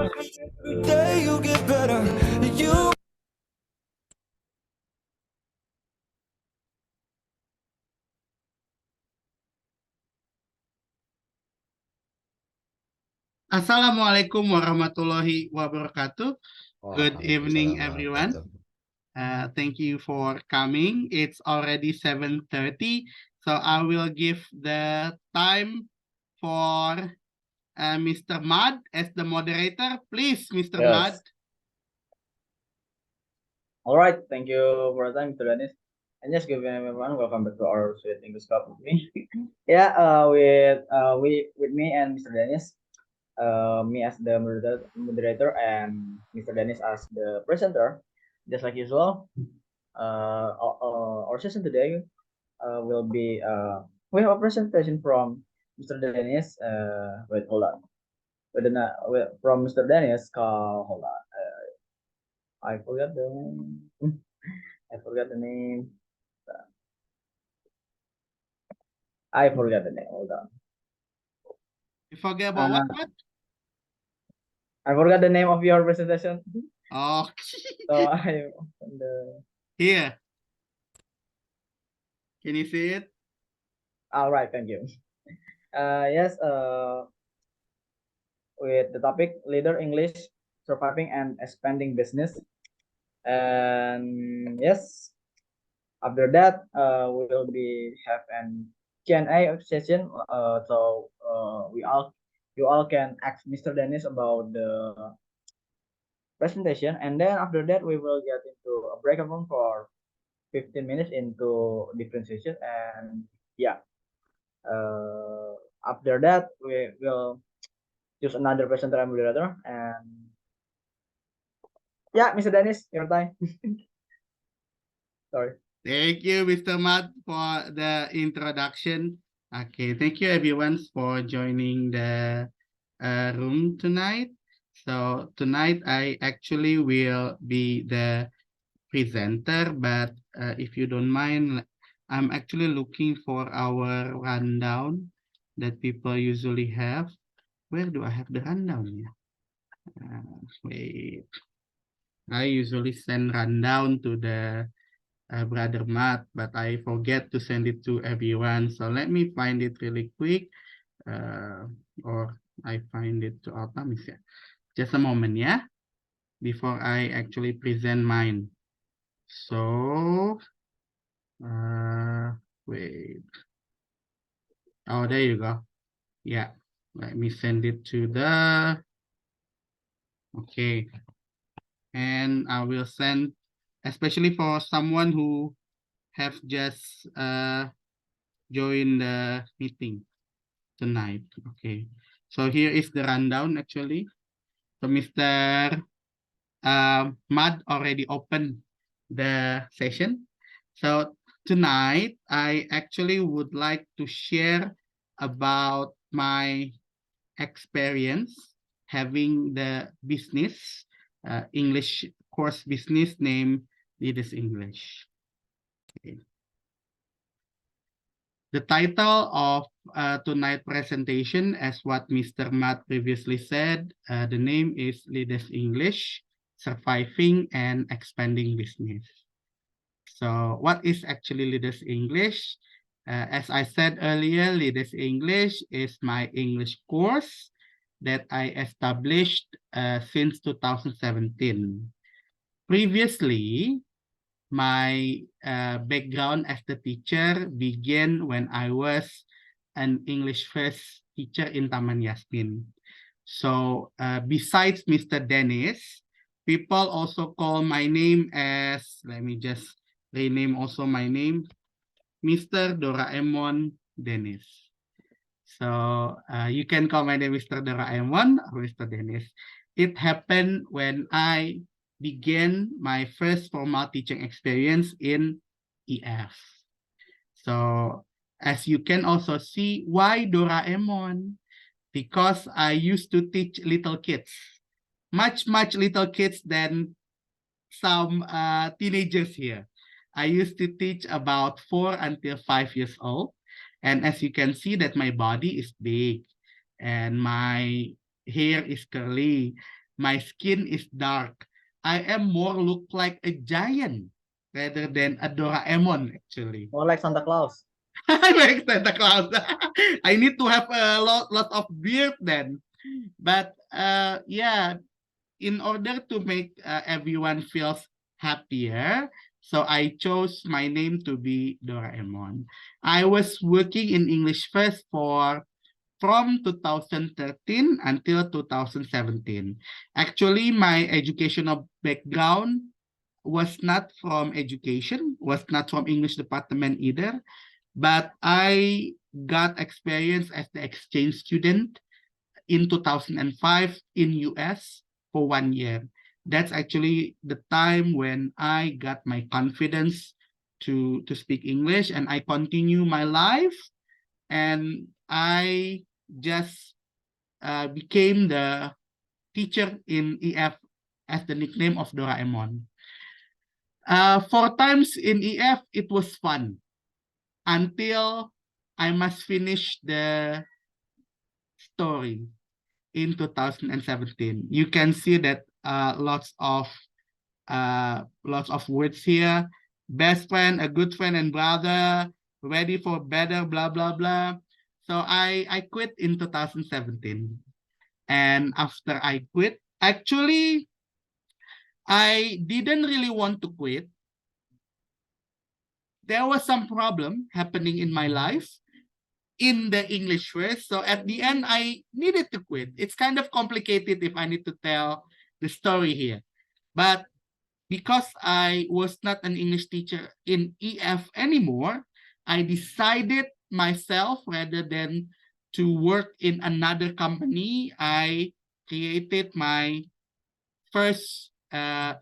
Every day you get better. You Assalamualaikum warahmatullahi wabarakatuh. Good evening, Waalaikumsalam everyone. warahmatullahi. Thank you for coming. It's already 7:30, so I will give the time for Mr. Mad as the moderator. Please, Mr. Mad. Yes. All right. Thank you for the time, Mr. Dennis. And just give everyone welcome back to our sweet English Club with me. Yeah. With me and Mr. Dennis. Me as the moderator and Mr. Dennis as the presenter. Just like usual. Our session today will be we have a presentation from Mr. Dennis. Wait, hold on. From Mr. Dennis. Hold on. I forgot the name. I forgot the name. I forgot the name. Hold on. You forget about what? I forgot the name of your presentation. Oh, So I the here. Can you see it? all right. Thank you. Yes. With the topic leader English surviving and expanding business. And yes, after that, we will be have an Q&A session. So you all can ask Mr. Dennis about the presentation, and then after that we will get into a breakout room for 15 minutes into differentiation, and yeah, after that we will choose another presenter and moderator, and yeah, Mr. Dennis, your time. Sorry. Thank you, Mr. Matt, for the introduction. Okay, thank you everyone for joining the room tonight. So tonight I actually will be the presenter, but if you don't mind, I'm actually looking for our rundown that people usually have. Where do I have the rundown here? Wait, I usually send rundown to the Brother Matt, but I forget to send it to everyone. So let me find it really quick, or I find it to Altamis. Yeah. Just a moment, yeah, before I actually present mine. So, wait. Oh, there you go. Yeah, let me send it to the. Okay, and I will send, especially for someone who have just joined the meeting tonight. Okay, so here is the rundown actually. So Mr. Mad already opened the session. So tonight I actually would like to share about my experience having the business English course business named Leaders English. Okay. The title of tonight's presentation, as what Mr. Matt previously said, the name is Leaders English, Surviving and Expanding Business. So what is actually Leaders English? As I said earlier, Leaders English is my English course that I established since 2017. Previously, my background as the teacher began when I was an English first teacher in Taman Yasmin. So besides Mr. Dennis, people also call my name as, let me just rename also my name, Mr. Doraemon Dennis. So you can call my name Mr. Doraemon or Mr. Dennis. It happened when I began my first formal teaching experience in EF. So as you can also see, why Doraemon? Because I used to teach little kids, much little kids than some teenagers here. I used to teach about 4 until 5 years old. And as you can see that my body is big and my hair is curly. My skin is dark. I am more look like a giant rather than a Doraemon, actually. More like Santa Claus. Like Santa Claus. I need to have a lot of beard then. But yeah, in order to make everyone feels happier, so I chose my name to be Doraemon. I was working in English first from 2013 until 2017. Actually, my educational background was not from education, was not from English department either, but I got experience as the exchange student in 2005 in US for 1 year. That's actually the time when I got my confidence to speak English, and I continue my life, and I just became the teacher in EF as the nickname of Doraemon. 4 times in EF, it was fun until I must finish the story in 2017. You can see that lots of words here. Best friend, a good friend and brother, ready for better, blah, blah, blah. So I quit in 2017. And after I quit, actually, I didn't really want to quit. There was some problem happening in my life in the English first. So at the end, I needed to quit. It's kind of complicated if I need to tell the story here. But because I was not an English teacher in EF anymore, I decided myself rather than to work in another company, I created my first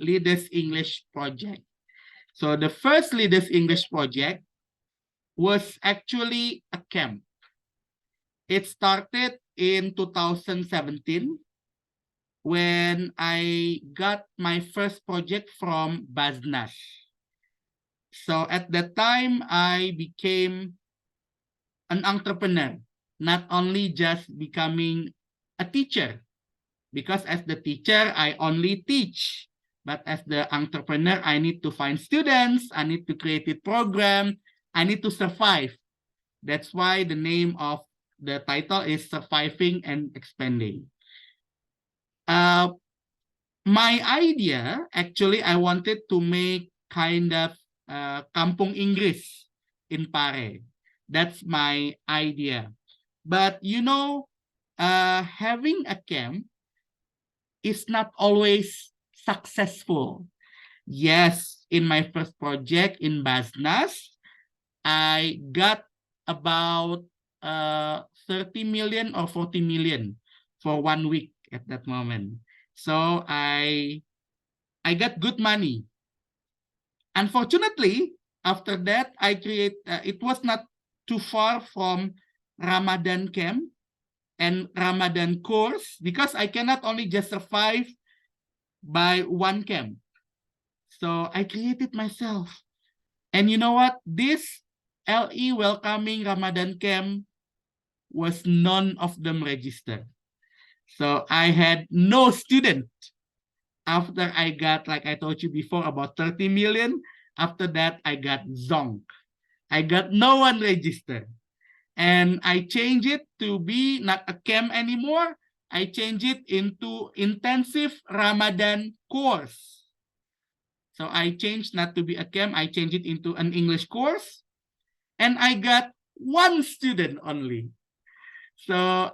Leaders English project. So the first Leaders English project was actually a camp. It started in 2017 when I got my first project from Basnas. So at that time, I became an entrepreneur, not only just becoming a teacher, because as the teacher, I only teach. But as the entrepreneur, I need to find students, I need to create a program, I need to survive. That's why the name of the title is Surviving and Expanding. My idea, actually, I wanted to make kind of Kampung Inggris in Pare. That's my idea. But you know, having a camp is not always successful. Yes, in my first project in Basnas, I got about 30 million or 40 million for 1 week at that moment. So I got good money. Unfortunately, after that, it was not too far from Ramadan camp and Ramadan course because I cannot only just survive by one camp. So I created myself. And you know what? This LE welcoming Ramadan camp was none of them registered. So I had no student. After I got, like I told you before, about 30 million, after that, I got zonk. I got no one registered. And I changed it to be not a camp anymore. I changed it into intensive Ramadan course. So I changed not to be a camp. I changed it into an English course. And I got one student only. So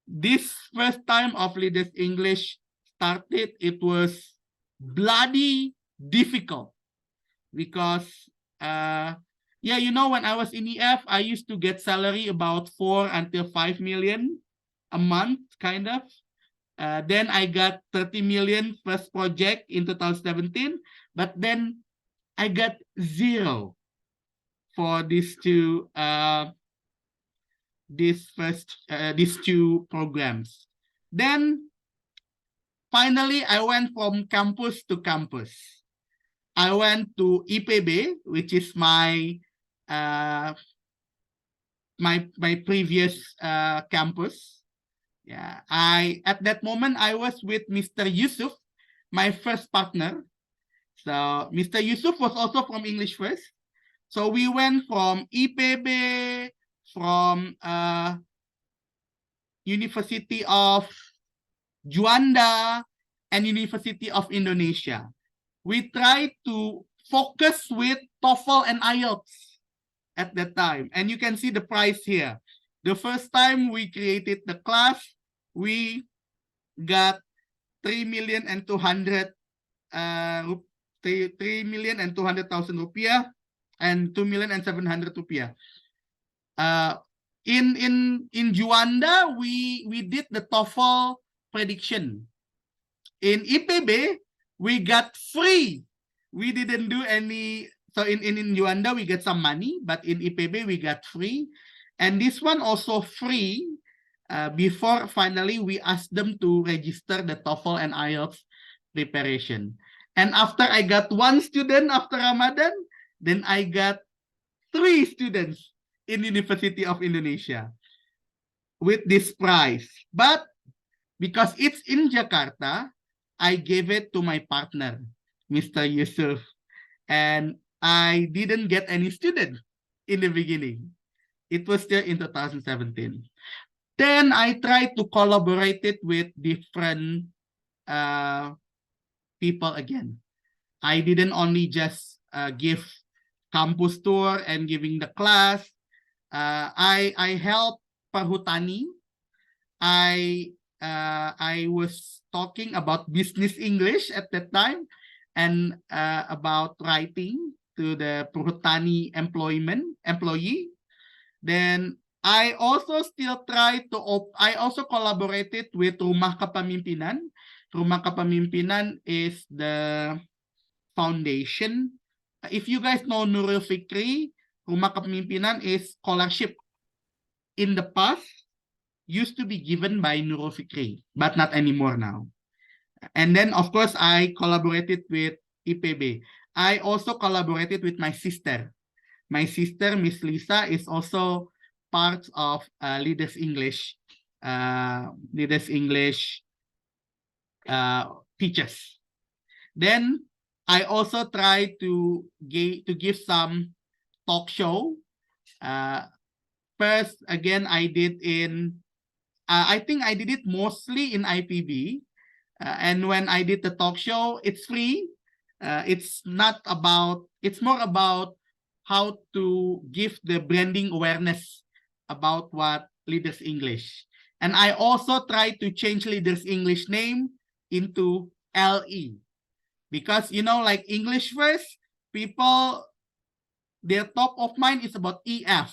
this first time of Leaders English started, it was bloody difficult because yeah, you know, when I was in EF, I used to get salary about 4 until 5 million a month, kind of. Then I got 30 million first project in 2017, but then I got zero for these two these two programs. Then finally, I went from campus to campus. I went to IPB, which is my my previous campus. Yeah, at that moment I was with Mr. Yusuf, my first partner. So Mr. Yusuf was also from English First. So we went from IPB, from University of Juanda, and University of Indonesia. We tried to focus with TOEFL and IELTS at that time. And you can see the price here. The first time we created the class, we got 3,200,000 rupiah and 2,700,000 rupiah. In Juanda, we did the TOEFL prediction. In IPB, we got free. We didn't do any. So in Juanda, we get some money, but in IPB, we got free. And this one also free. Before finally we asked them to register the TOEFL and IELTS preparation. And after I got one student after Ramadan, then I got 3 students in University of Indonesia with this prize. But because it's in Jakarta, I gave it to my partner, Mr. Yusuf. And I didn't get any student in the beginning. It was still in 2017. Then I tried to collaborate it with different people again. I didn't only just give campus tour and giving the class. I helped Perhutani. I was talking about business English at that time and about writing to the Perhutani employee. Then I also still try to, I also collaborated with Rumah Kepemimpinan. Rumah Kepemimpinan is the foundation. If you guys know Nurul Fikri, Rumah Kepemimpinan is scholarship. In the past, used to be given by Nurul Fikri, but not anymore now. And then, of course, I collaborated with IPB. I also collaborated with my sister. My sister, Miss Lisa, is also part of Leaders English teachers. Then I also try to give some talk show. First, again, I did in, I think I did it mostly in IPB. And when I did the talk show, it's free. It's more about how to give the branding awareness about what Leaders English. And I also try to change Leaders English name into LE. Because, you know, like English First, people, their top of mind is about EF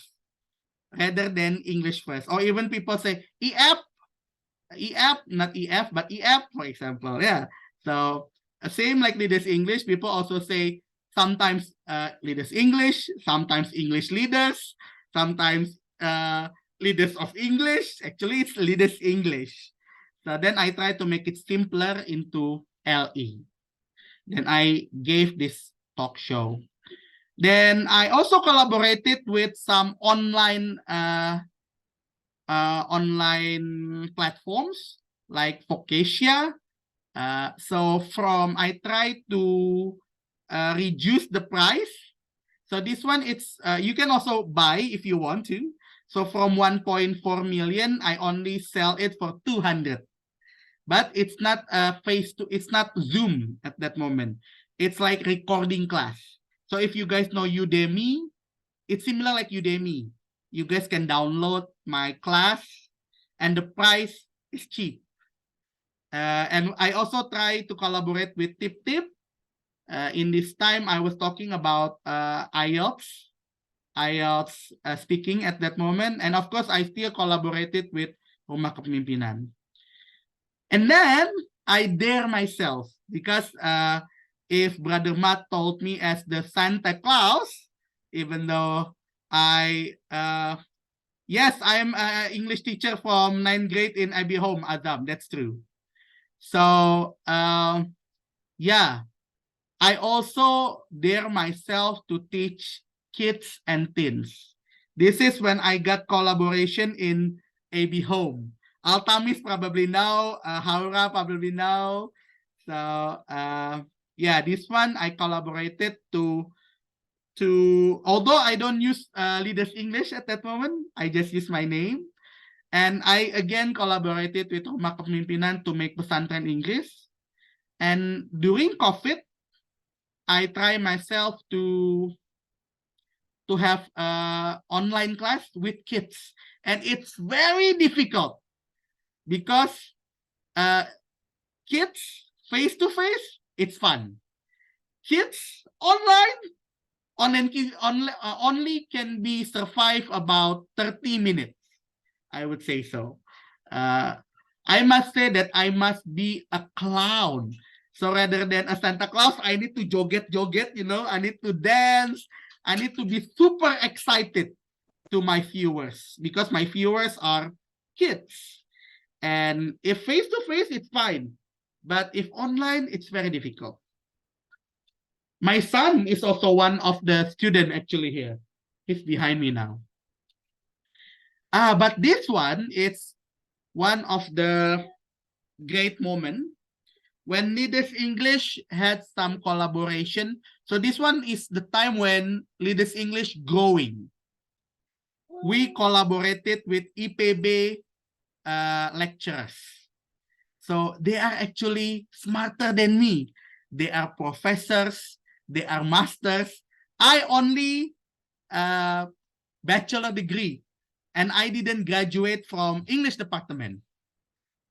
rather than English First. Or even people say EF, not EF, but EF, for example. Yeah. So same like Leaders English, people also say sometimes Leaders English, sometimes English Leaders, sometimes Leaders of English. Actually, it's Leaders English. So then I try to make it simpler into LE. Then I gave this talk show. Then I also collaborated with some online platforms like Vocatia. So I try to reduce the price. So this one, it's you can also buy if you want to. So from 1.4 million, I only sell it for 200. But it's not it's not Zoom at that moment. It's like recording class. So if you guys know Udemy, it's similar like Udemy. You guys can download my class and the price is cheap. And I also try to collaborate with Tip. In this time, I was talking about IELTS speaking at that moment. And of course, I still collaborated with Rumah Kepemimpinan. And then I dare myself because if Brother Matt told me as the Santa Claus, even though yes, I am an English teacher from 9th grade in IB Home, Adam. That's true. So, yeah, I also dare myself to teach kids and teens. This is when I got collaboration in AB Home. Altamis probably know, Haura probably know. So yeah, this one I collaborated to although I don't use Leaders English at that moment, I just use my name. And I again collaborated with Rumah Kepemimpinan to make pesantren English. And during COVID, I try myself to have online class with kids, and it's very difficult because kids face to face, it's fun. Kids only can be survive about 30 minutes. I would say so. I must say that I must be a clown. So rather than a Santa Claus, I need to joget, you know, I need to dance. I need to be super excited to my viewers because my viewers are kids. And if face to face, it's fine. But if online, it's very difficult. My son is also one of the students actually here. He's behind me now. But this one is one of the great moment when Leaders English had some collaboration. So this one is the time when Leaders English growing. We collaborated with IPB lecturers. So they are actually smarter than me. They are professors, they are masters. I only bachelor degree, and I didn't graduate from English department.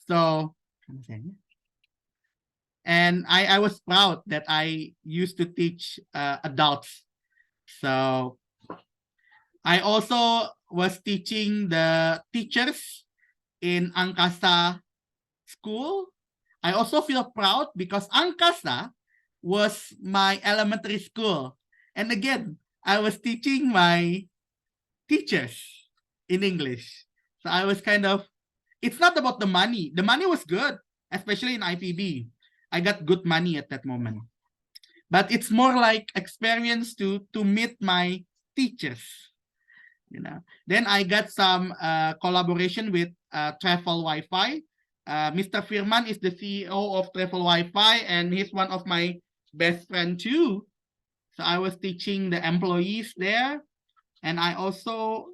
So, and I was proud that I used to teach adults. So I also was teaching the teachers in Angkasa school. I also feel proud because Angkasa was my elementary school. And again, I was teaching my teachers in English. So I was kind of, it's not about the money. The money was good, especially in IPB. I got good money at that moment. But it's more like experience to meet my teachers. You know. Then I got some collaboration with Travel Wi-Fi. Mr. Firman is the CEO of Travel Wi-Fi, and he's one of my best friend too. So I was teaching the employees there, and I also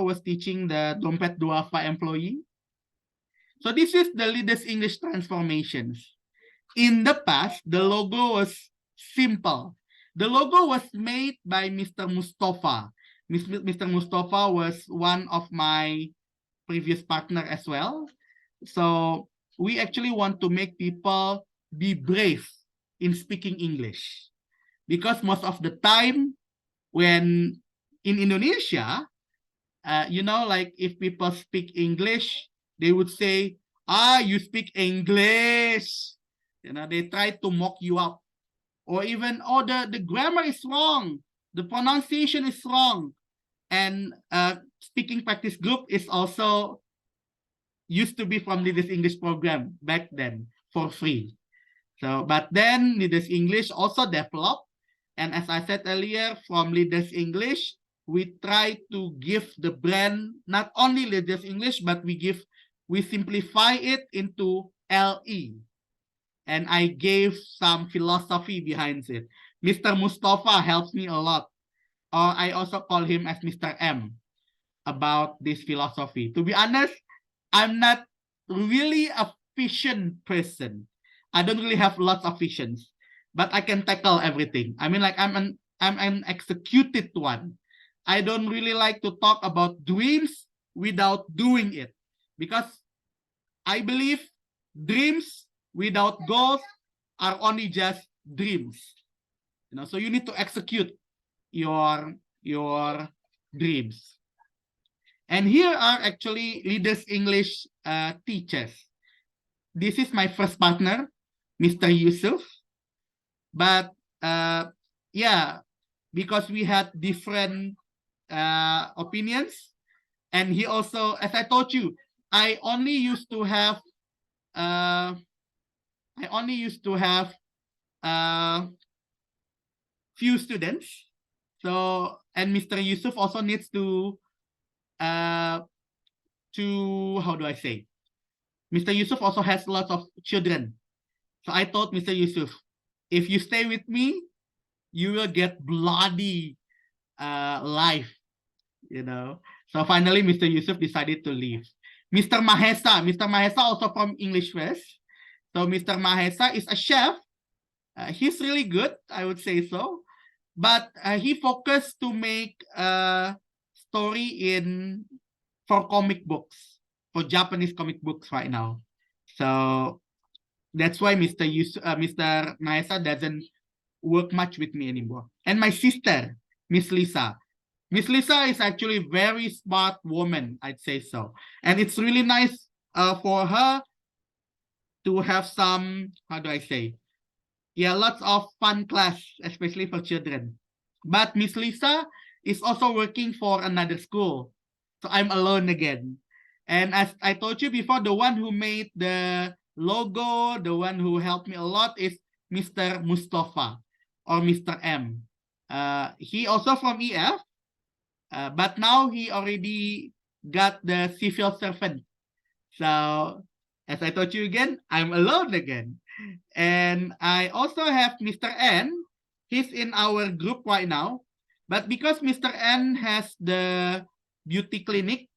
was teaching the Dompet Duafa employee. So this is the Leaders English transformations. In the past, the logo was simple. The logo was made by Mr. Mustafa. Mr. Mustafa was one of my previous partner as well. So we actually want to make people be brave in speaking English. Because most of the time when in Indonesia, you know, like if people speak English, they would say, you speak English. You know, they try to mock you up. Or even, the grammar is wrong. The pronunciation is wrong. And speaking practice group is also used to be from Leaders English program back then for free. So, but then Leaders English also developed. And as I said earlier, from Leaders English, we try to give the brand not only Leaders English, but we simplify it into LE. And I gave some philosophy behind it. Mr. Mustafa helps me a lot. Or I also call him as Mr. M about this philosophy. To be honest, I'm not really a vision person. I don't really have lots of visions, but I can tackle everything. I mean, like I'm an executed one. I don't really like to talk about dreams without doing it, because I believe dreams without goals are only just dreams. You know, so you need to execute your dreams. And here are actually Leaders English teachers. This is my first partner, Mr. Yusuf. But yeah, because we had different opinions, and he also, as I told you, I only used to have few students. So, and Mr. Yusuf also needs to to, how do I say? Mr. Yusuf also has lots of children. So I told Mr. Yusuf, if you stay with me, you will get bloody life, you know. So finally, Mr. Yusuf decided to leave. Mr. Mahesa also from English West. So Mr. Mahesa is a chef. He's really good, I would say so. But he focused to make a story for comic books, for Japanese comic books right now. So that's why Mr. Mahesa doesn't work much with me anymore. And my sister, Miss Lisa. Miss Lisa is actually a very smart woman, I'd say so. And it's really nice for her to have some, how do I say? Yeah, lots of fun class, especially for children. But Miss Lisa is also working for another school. So I'm alone again. And as I told you before, the one who made the logo, the one who helped me a lot is Mr. Mustafa or Mr. M. He also from EF, but now he already got the civil servant. So as I told you again, I'm alone again. And I also have Mr. N. He's in our group right now. But because Mr. N has the beauty clinic,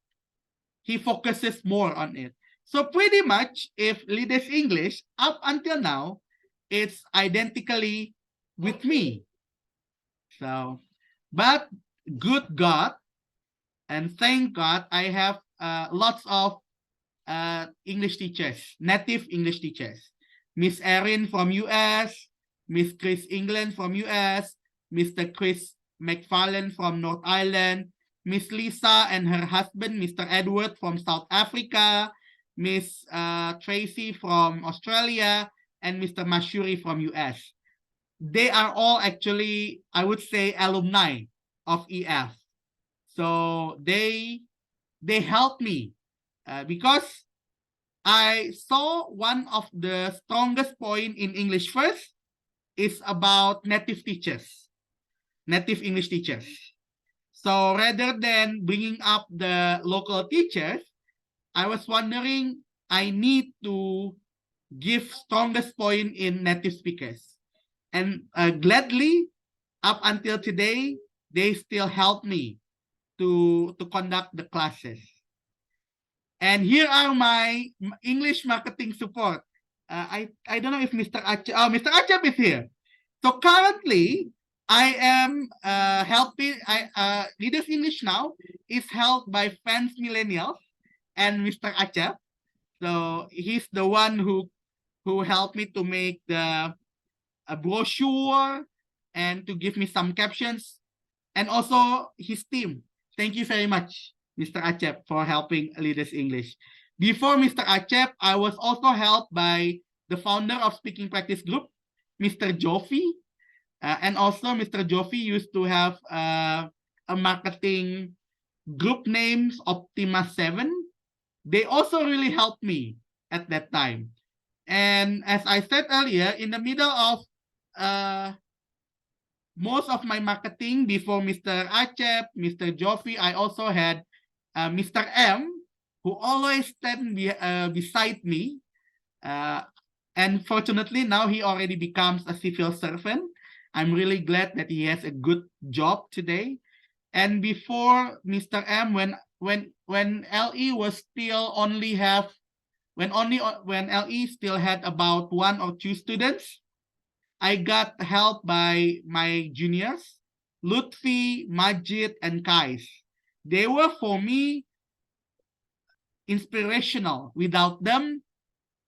he focuses more on it. So pretty much, if Leaders English, up until now, it's identically with me. So, but good God, and thank God, I have lots of English teachers, native English teachers. Miss Erin from US, Miss Chris England from US, Mr. Chris McFarlane from North Ireland, Miss Lisa and her husband, Mr. Edward from South Africa, Miss Tracy from Australia, and Mr. Mashuri from US. They are all actually, I would say, alumni of EF. So they help me because I saw one of the strongest point in English first is about native teachers, native English teachers. So rather than bringing up the local teachers, I was wondering I need to give strongest point in native speakers. And gladly, up until today, they still help me to conduct the classes. And here are my English marketing support. I don't know if Mr. Achep, Mr. Achep is here. So currently, I am helping, Leaders English Now is held by Fans Millennials and Mr. Achep. So he's the one who helped me to make a brochure and to give me some captions, and also his team. Thank you very much, Mr. Achep, for helping Leaders English. Before Mr. Achep, I was also helped by the founder of Speaking Practice Group, Mr. Joffy. And also Mr. Joffy used to have a marketing group names Optima 7. They also really helped me at that time. And as I said earlier, in the middle of most of my marketing before Mr. Achep, Mr. Joffy, I also had Mr. M, who always stand beside me. And fortunately, now he already becomes a civil servant. I'm really glad that he has a good job today. And before Mr. M, when LE was still only have, when LE still had about 1 or 2 students, I got help by my juniors, Lutfi, Majid, and Kais. They were, for me, inspirational. Without them,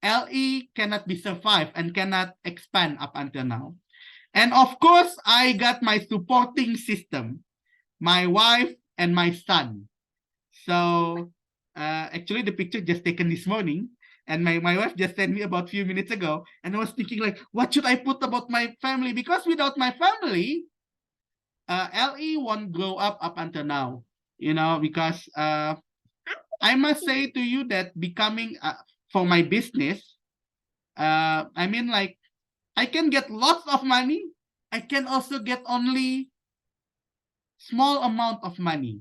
LE cannot be survived and cannot expand up until now. And of course, I got my supporting system, my wife and my son. So actually, the picture just taken this morning. And my wife just sent me about a few minutes ago. And I was thinking, like, what should I put about my family? Because without my family, LE won't grow up until now. You know, because I must say to you that becoming, for my business, I mean, like, I can get lots of money. I can also get only small amount of money.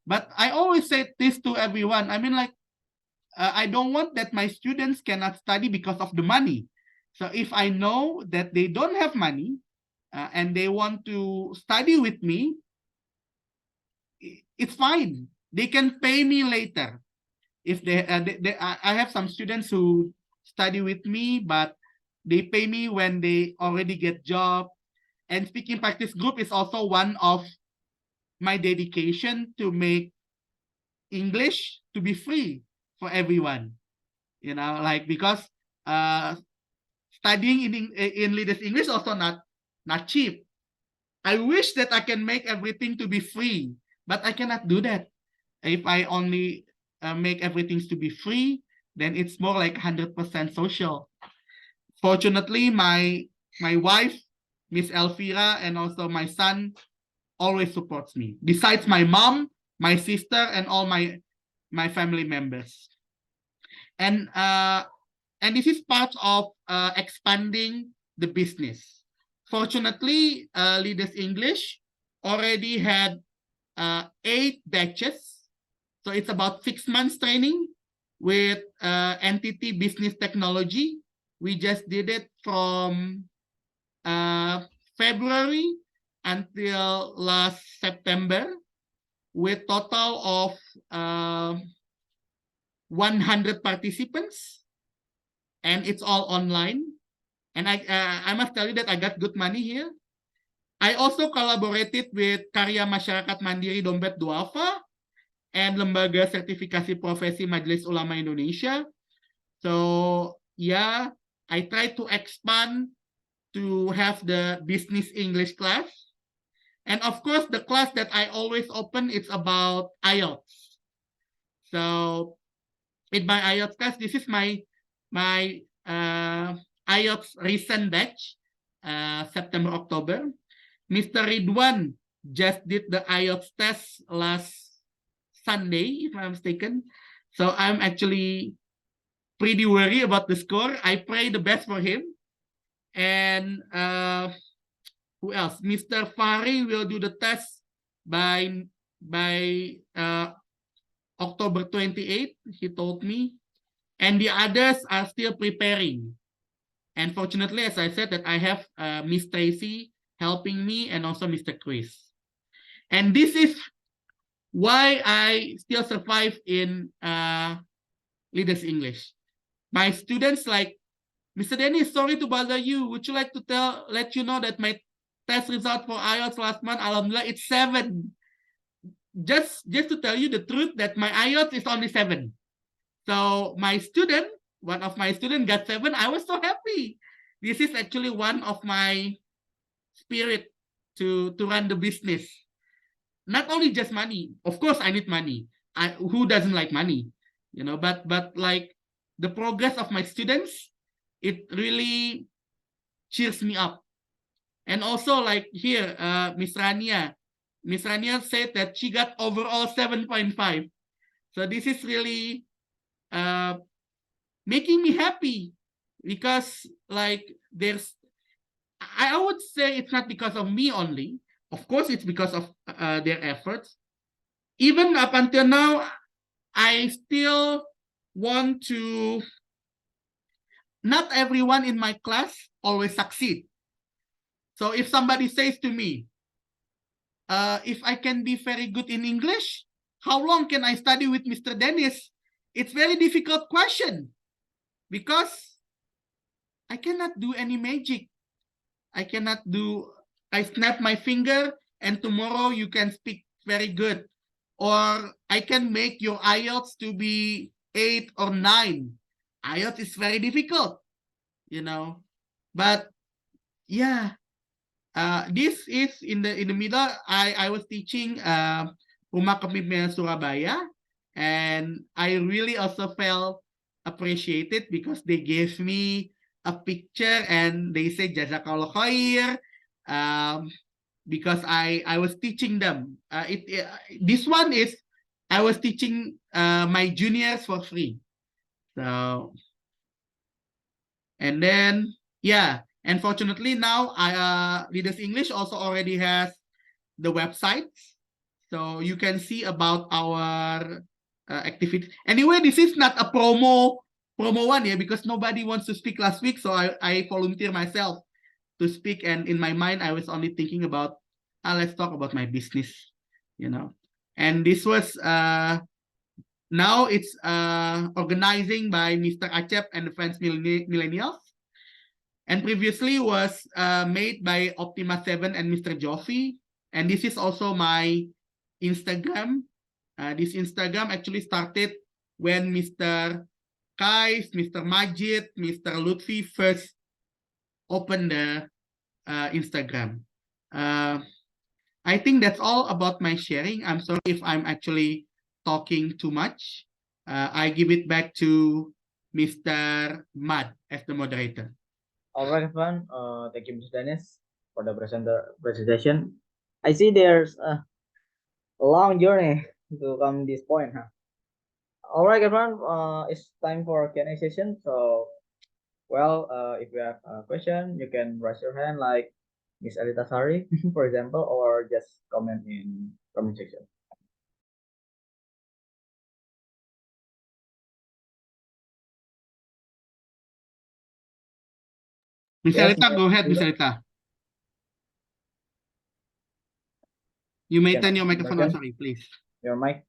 But I always say this to everyone. I mean, like, I don't want that my students cannot study because of the money. So if I know that they don't have money and they want to study with me, it's fine. They can pay me later. If I have some students who study with me, but they pay me when they already get job. And speaking practice group is also one of my dedication to make English to be free for everyone. You know, like because studying in Leaders English also not cheap. I wish that I can make everything to be free, but I cannot do that. If I only make everything to be free, then it's more like 100% social. Fortunately, my wife, Miss Elvira, and also my son always supports me. Besides my mom, my sister, and all my family members. And this is part of expanding the business. Fortunately, Leaders English already had 8 batches. So it's about 6 months training with entity business technology. We just did it from February until last September with total of 100 participants, and it's all online. And I must tell you that I got good money here. I also collaborated with Karya Masyarakat Mandiri Dompet Duafa and Lembaga Sertifikasi Profesi Majelis Ulama Indonesia. So yeah, I try to expand to have the business English class. And of course, the class that I always open, it's about IELTS. So in my IELTS class, this is my IELTS recent batch, September, October. Mr. Ridwan just did the IELTS test last Sunday, if I'm mistaken. So I'm actually pretty worried about the score. I pray the best for him. And who else? Mr. Fari will do the test by October 28th, he told me. And the others are still preparing. And fortunately, as I said, that I have Miss Tracy helping me and also Mr. Chris. And this is why I still survive in Leaders English. My students like, Mr. Denis, sorry to bother you. Would you like to let you know that my test result for IELTS last month, alhamdulillah, it's 7. Just to tell you the truth that my IELTS is only 7. So my student, one of my students got 7. I was so happy. This is actually one of my spirit to run the business. Not only just money. Of course, I need money. Who doesn't like money? You know, but like the progress of my students, it really cheers me up. And also like here, Miss Rania said that she got overall 7.5. So this is really making me happy because like I would say it's not because of me only. Of course, it's because of their efforts. Even up until now, I still want to. Not everyone in my class always succeed. So if somebody says to me, if I can be very good in English, how long can I study with Mr. Denis? It's very difficult question because I cannot do any magic. I snap my finger and tomorrow you can speak very good. Or I can make your IELTS to be 8 or 9. IELTS is very difficult, you know. But yeah, this is in the middle. I was teaching Rumah Kepemimpinan Surabaya, and I really also felt appreciated because they gave me a picture and they say Jazakallah khair, because I was teaching them. This one is I was teaching my juniors for free. So, and then yeah, and fortunately now Leaders English also already has the website, so you can see about our activity. Anyway, this is not a promo one, yeah, because nobody wants to speak last week, so I volunteer myself to speak, and in my mind I was only thinking about, let's talk about my business, you know. And this was now it's organizing by Mr. Acep and the Friends Millennials, and previously was made by Optima 7 and Mr. Joffy. And this is also my Instagram. This Instagram actually started when Mr. Kais, Mr. Majid, Mr. Lutfi first opened the Instagram. I think that's all about my sharing. I'm sorry if I'm actually talking too much. I give it back to Mr. Mad as the moderator. All right, everyone. Thank you, Mr. Dennis, for the presentation. I see there's a long journey to come this point, huh? All right, everyone. It's time for Q&A session. So, well, if you have a question, you can raise your hand, like Miss Alita Sari, for example, or just comment in comment section. Miss Yes, Alita, go ahead, Miss Alita. You may turn your microphone on, sorry, please. Your mic.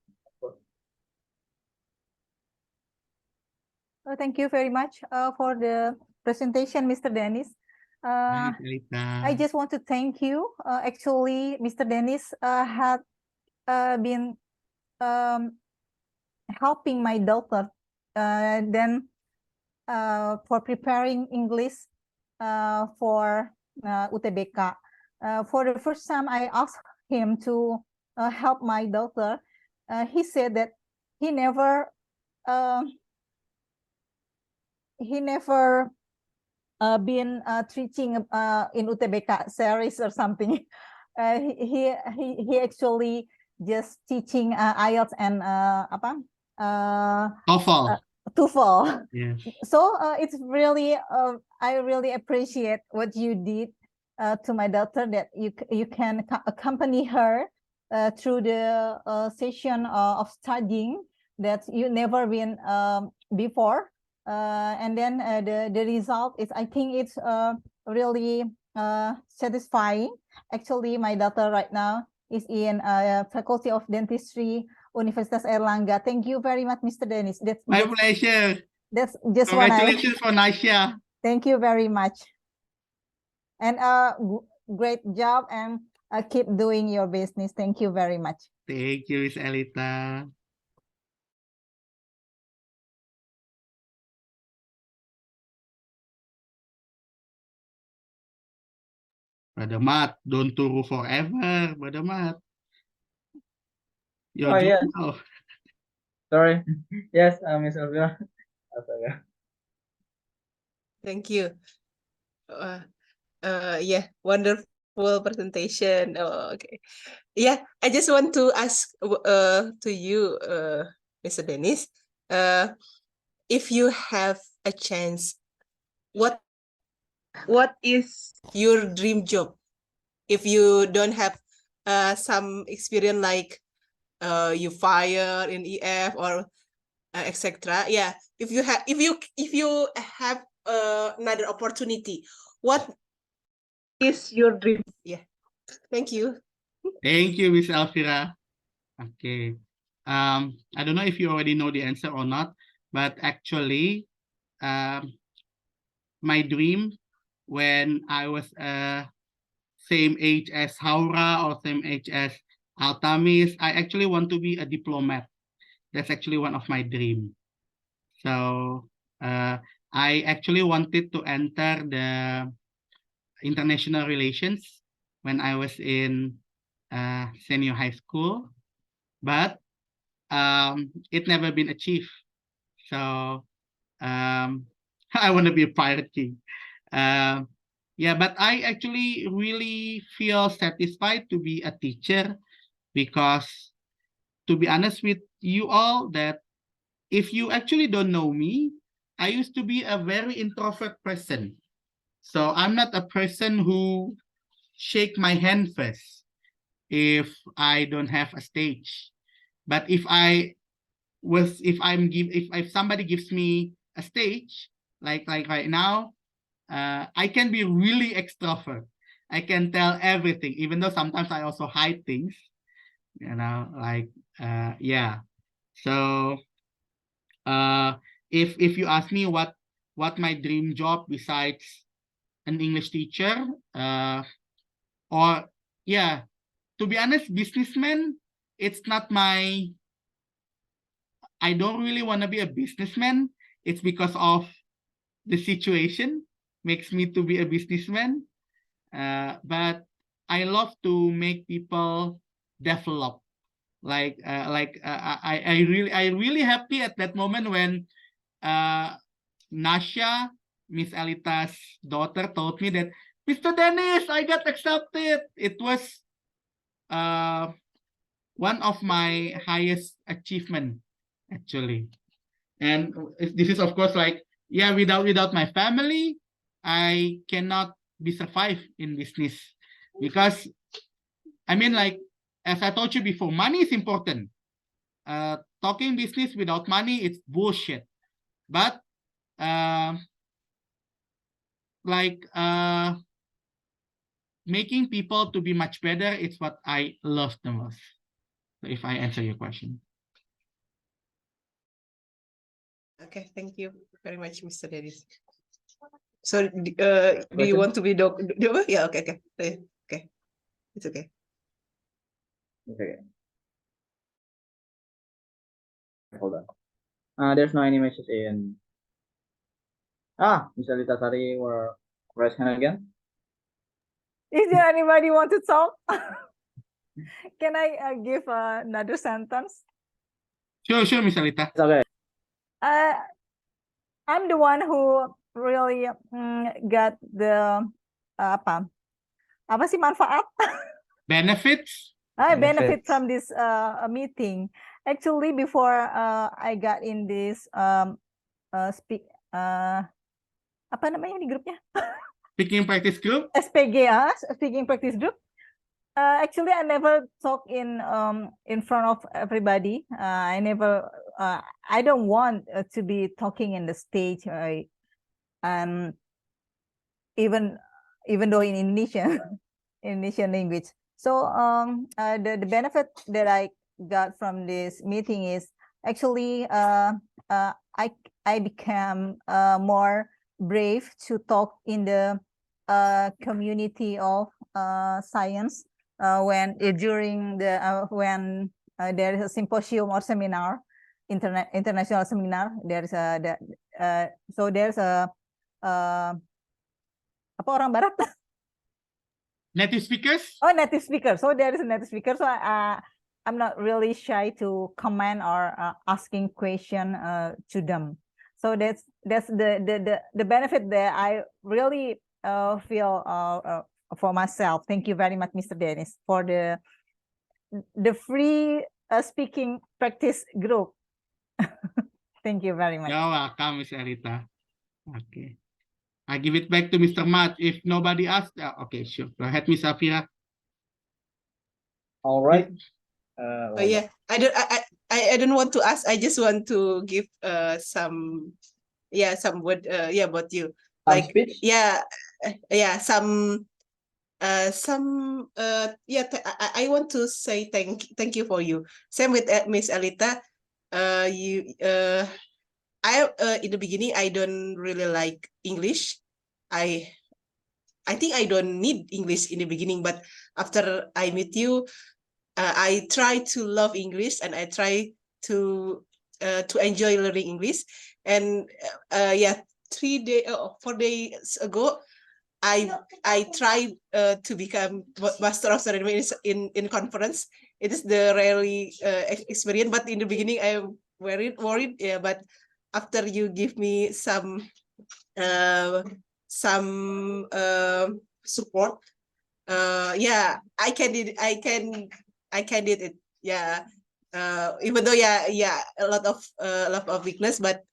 Thank you very much for the presentation, Mr. Dennis. Hi, Alita. I just want to thank you. Actually, Mr. Dennis had been helping my daughter then for preparing English for UTBK. For the first time, I asked him to help my daughter. He said that he never been teaching in UTBK series or something. He actually just teaching IELTS and TOEFL. Yes. So it's really I really appreciate what you did to my daughter, that you can accompany her through the session of studying that you never been before. And then the result is, I think it's really satisfying. Actually, my daughter right now is in Faculty of Dentistry, Universitas Airlangga. Thank you very much, Mr. Dennis. That's my pleasure. That's just congratulations for Nasya. Thank you very much. And great job, and keep doing your business. Thank you very much. Thank you, Miss Alita. Brother Matt, don't turu forever, Brother Matt. Oh, yes. Sorry. Yes, Miss Elvira. Thank you. Yeah, wonderful presentation. Oh, okay. Yeah, I just want to ask to you, Mr. Dennis, if you have a chance, what is your dream job? If you don't have some experience like you fire in EF or etc. Yeah, if you have another opportunity, what is your dream? Yeah, thank you. Thank you, Miss Alfira. Okay. I don't know if you already know the answer or not, but actually, my dream when I was same age as Haura or same age as Altamis, I actually want to be a diplomat. That's actually one of my dreams. So I actually wanted to enter the international relations when I was in senior high school, but it never been achieved. So I want to be a pirate king. Yeah, but I actually really feel satisfied to be a teacher, because to be honest with you all, that if you actually don't know me, I used to be a very introvert person. So I'm not a person who shake my hand first if I don't have a stage. But if I if somebody gives me a stage like right now, I can be really extrovert. I can tell everything, even though sometimes I also hide things, yeah. So if you ask me what my dream job besides an English teacher, or yeah, to be honest, businessman, it's not my, I don't really want to be a businessman. It's because of the situation makes me to be a businessman. But I love to make people develop. I really happy at that moment when Nasha, Miss Alita's daughter, told me that, Mr. Dennis, I got accepted. It was one of my highest achievement, actually. And this is, of course, like, yeah, without my family, I cannot be survive in business, because I mean, like, as I told you before, money is important. Talking business without money, it's bullshit. But making people to be much better, it's what I love the most. So if I answer your question. Okay, thank you very much, Mr. Dennis. So, do you want to be yeah, okay. It's okay. Okay. Hold on. There's no any message in. Miss Alita Sari were raise hand again. Is there anybody want to talk? Can I give another sentence? Sure, Miss Alita. It's okay. I'm the one who really got the apa sih manfaat? Benefits? Benefit from this meeting. Actually, before I got in this apa namanya di grupnya? Speaking practice group? SPG, speaking practice group. Actually, I never talk in front of everybody. I never. I don't want to be talking in the stage. Even though in Indonesian, Indonesian language. So the benefit that I got from this meeting is actually I became more brave to talk in the community of science when during the when there is a symposium or seminar, international seminar. There's so there's a apa orang barat? Native speakers? Oh, native speaker. So there is a native speaker. So I'm not really shy to comment or asking question to them. So that's the benefit that I really feel for myself. Thank you very much, Mr. Dennis, for the free speaking practice group. Thank you very much. You're welcome, Miss Arita. Okay. I give it back to Mr. Matt. If nobody asks, okay, sure. Go ahead, Miss Safira. All right. Yeah, I don't want to ask. I just want to give some word about you. Like speech? Some I want to say thank you for you. Same with Miss Alita. I in the beginning I don't really like English. I think I don't need English in the beginning, but after I meet you, I try to love English and I try to enjoy learning English. And 4 days ago, I tried to become master of ceremonies in conference. It is the really experience, but in the beginning I'm very worried. Yeah, but after you give me some support, I can did it. Yeah, even though a lot of weakness, but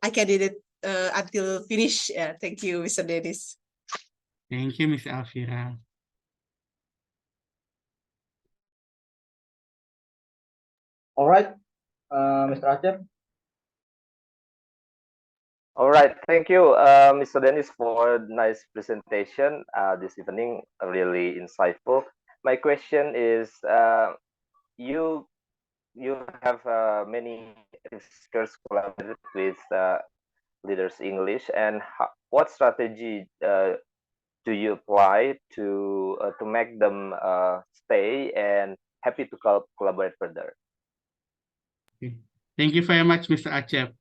I can did it until finish. Yeah, thank you, Mr. Dennis. Thank you, Miss Alfira. All right. Mr. Acep. All right, thank you, Mr. Dennis, for nice presentation this evening. Really insightful. My question is, you have many speakers collaborated with Leaders English, and what strategy do you apply to make them stay and happy to collaborate further? Okay. Thank you very much, Mr. Acep.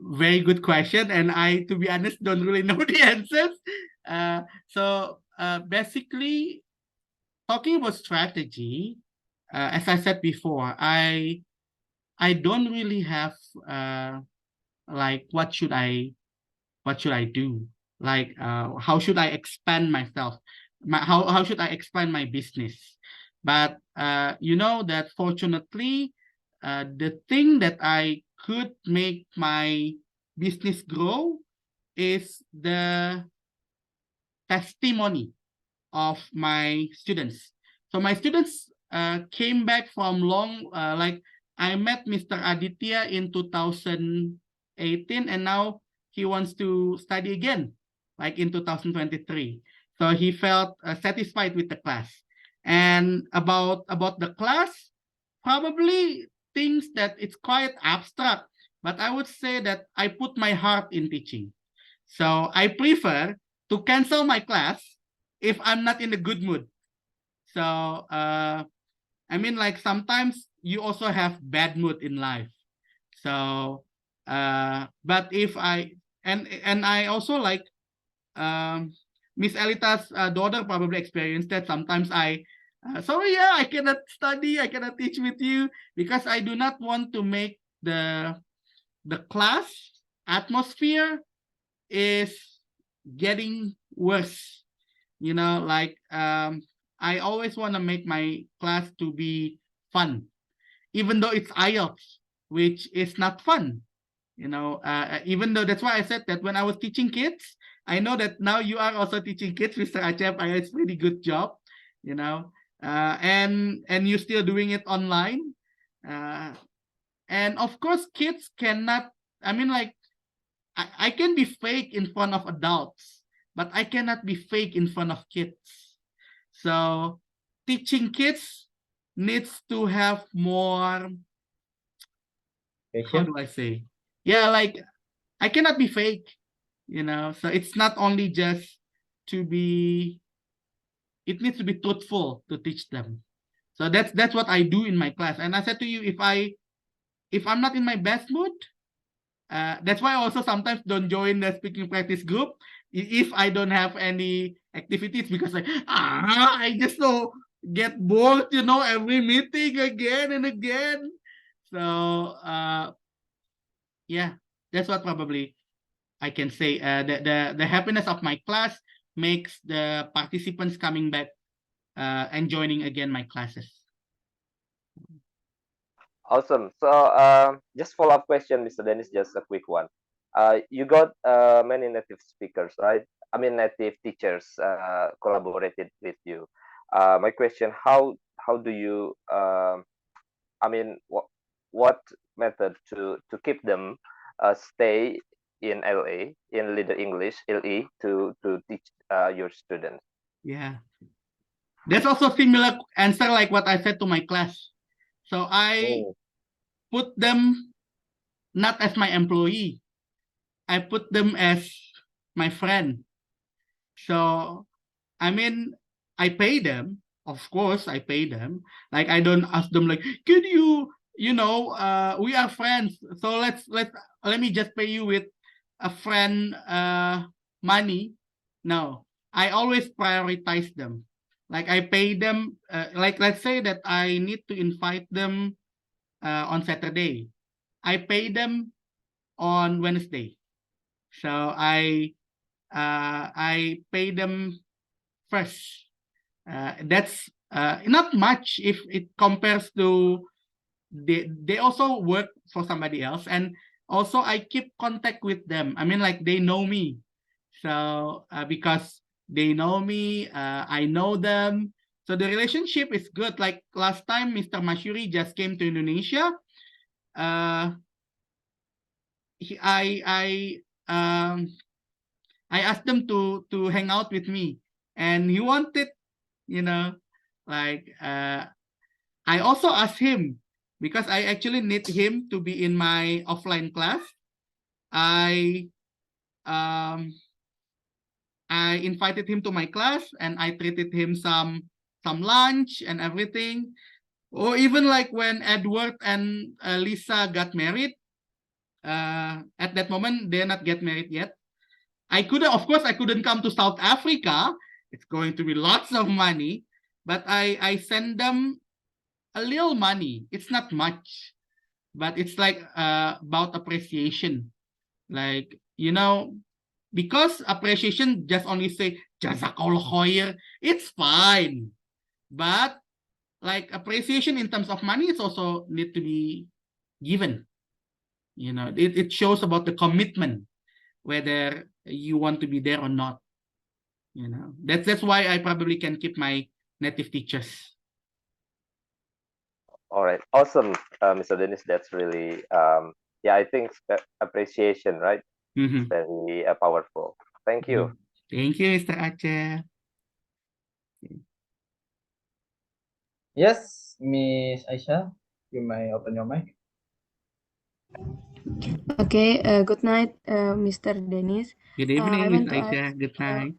Very good question, and I, to be honest, don't really know the answers. Basically, talking about strategy, as I said before, I don't really have like what should I do? Like how should I expand myself? How should I expand my business? But you know that fortunately, the thing that I could make my business grow is the testimony of my students. So my students came back from like I met Mr. Aditya in 2018, and now he wants to study again, like in 2023. So he felt satisfied with the class. And about the class, probably things that it's quite abstract, but I would say that I put my heart in teaching. So I prefer to cancel my class if I'm not in a good mood. So I mean, like sometimes you also have bad mood in life. So but if I and I also like Miss Elita's daughter probably experienced that. Sometimes I sorry, yeah, I cannot study, I cannot teach with you because I do not want to make the class atmosphere is getting worse. You know, like I always want to make my class to be fun, even though it's IELTS, which is not fun. You know, even though that's why I said that when I was teaching kids, I know that now you are also teaching kids, Mr. Acep. It's pretty good job, you know, and you're still doing it online. And of course, kids cannot, I mean, like, I can be fake in front of adults, but I cannot be fake in front of kids. So teaching kids needs to have more, how do I say? Yeah, like I cannot be fake, you know. So it's not only just to be, it needs to be truthful to teach them. So that's what I do in my class. And I said to you, if I'm not in my best mood, that's why I also sometimes don't join the speaking practice group if I don't have any activities, because like I just so get bored, you know, every meeting again and again. So yeah, that's what probably I can say. The happiness of my class makes the participants coming back and joining again my classes. Awesome. So just follow-up question, Mr. Dennis, just a quick one. You got many native speakers, right? I mean, native teachers collaborated with you. My question: How do you? I mean, what method to keep them stay in LA in Leader English LE to teach your students? Yeah, that's also similar answer like what I said to my class. So I put them not as my employee. I put them as my friend. So, I mean, I pay them. Of course, I pay them. Like I don't ask them like, can you, you know, we are friends. So let me just pay you with a friend money. No, I always prioritize them. Like I pay them. Like let's say that I need to invite them on Saturday. I pay them on Wednesday. So I pay them first. That's not much if it compares to they also work for somebody else, and also I keep contact with them. I mean, like they know me, so because they know me, I know them. So the relationship is good. Like last time, Mr. Mashuri just came to Indonesia. I asked them to hang out with me, and he wanted, like I also asked him because I actually need him to be in my offline class. I um I invited him to my class and I treated him some lunch and everything. Or even like when Edward and Lisa got married, at that moment they're not get married yet. Of course, I couldn't come to South Africa. It's going to be lots of money, but I send them a little money. It's not much, but it's like about appreciation. Like, because appreciation just only say Jazakallah khair, it's fine. But like appreciation in terms of money, it's also need to be given. It shows about the commitment, whether you want to be there or not. That's why I probably can keep my native teachers. All right, awesome, Mr. Dennis. That's really, yeah, I think appreciation, right? Mm-hmm. Very powerful. Thank you. Thank you, Mr. Aceh. Yes, Miss Aisyah, you may open your mic. Okay, good night, Mr. Dennis. Good I evening, want Miss to Aisyah. ask, Good night.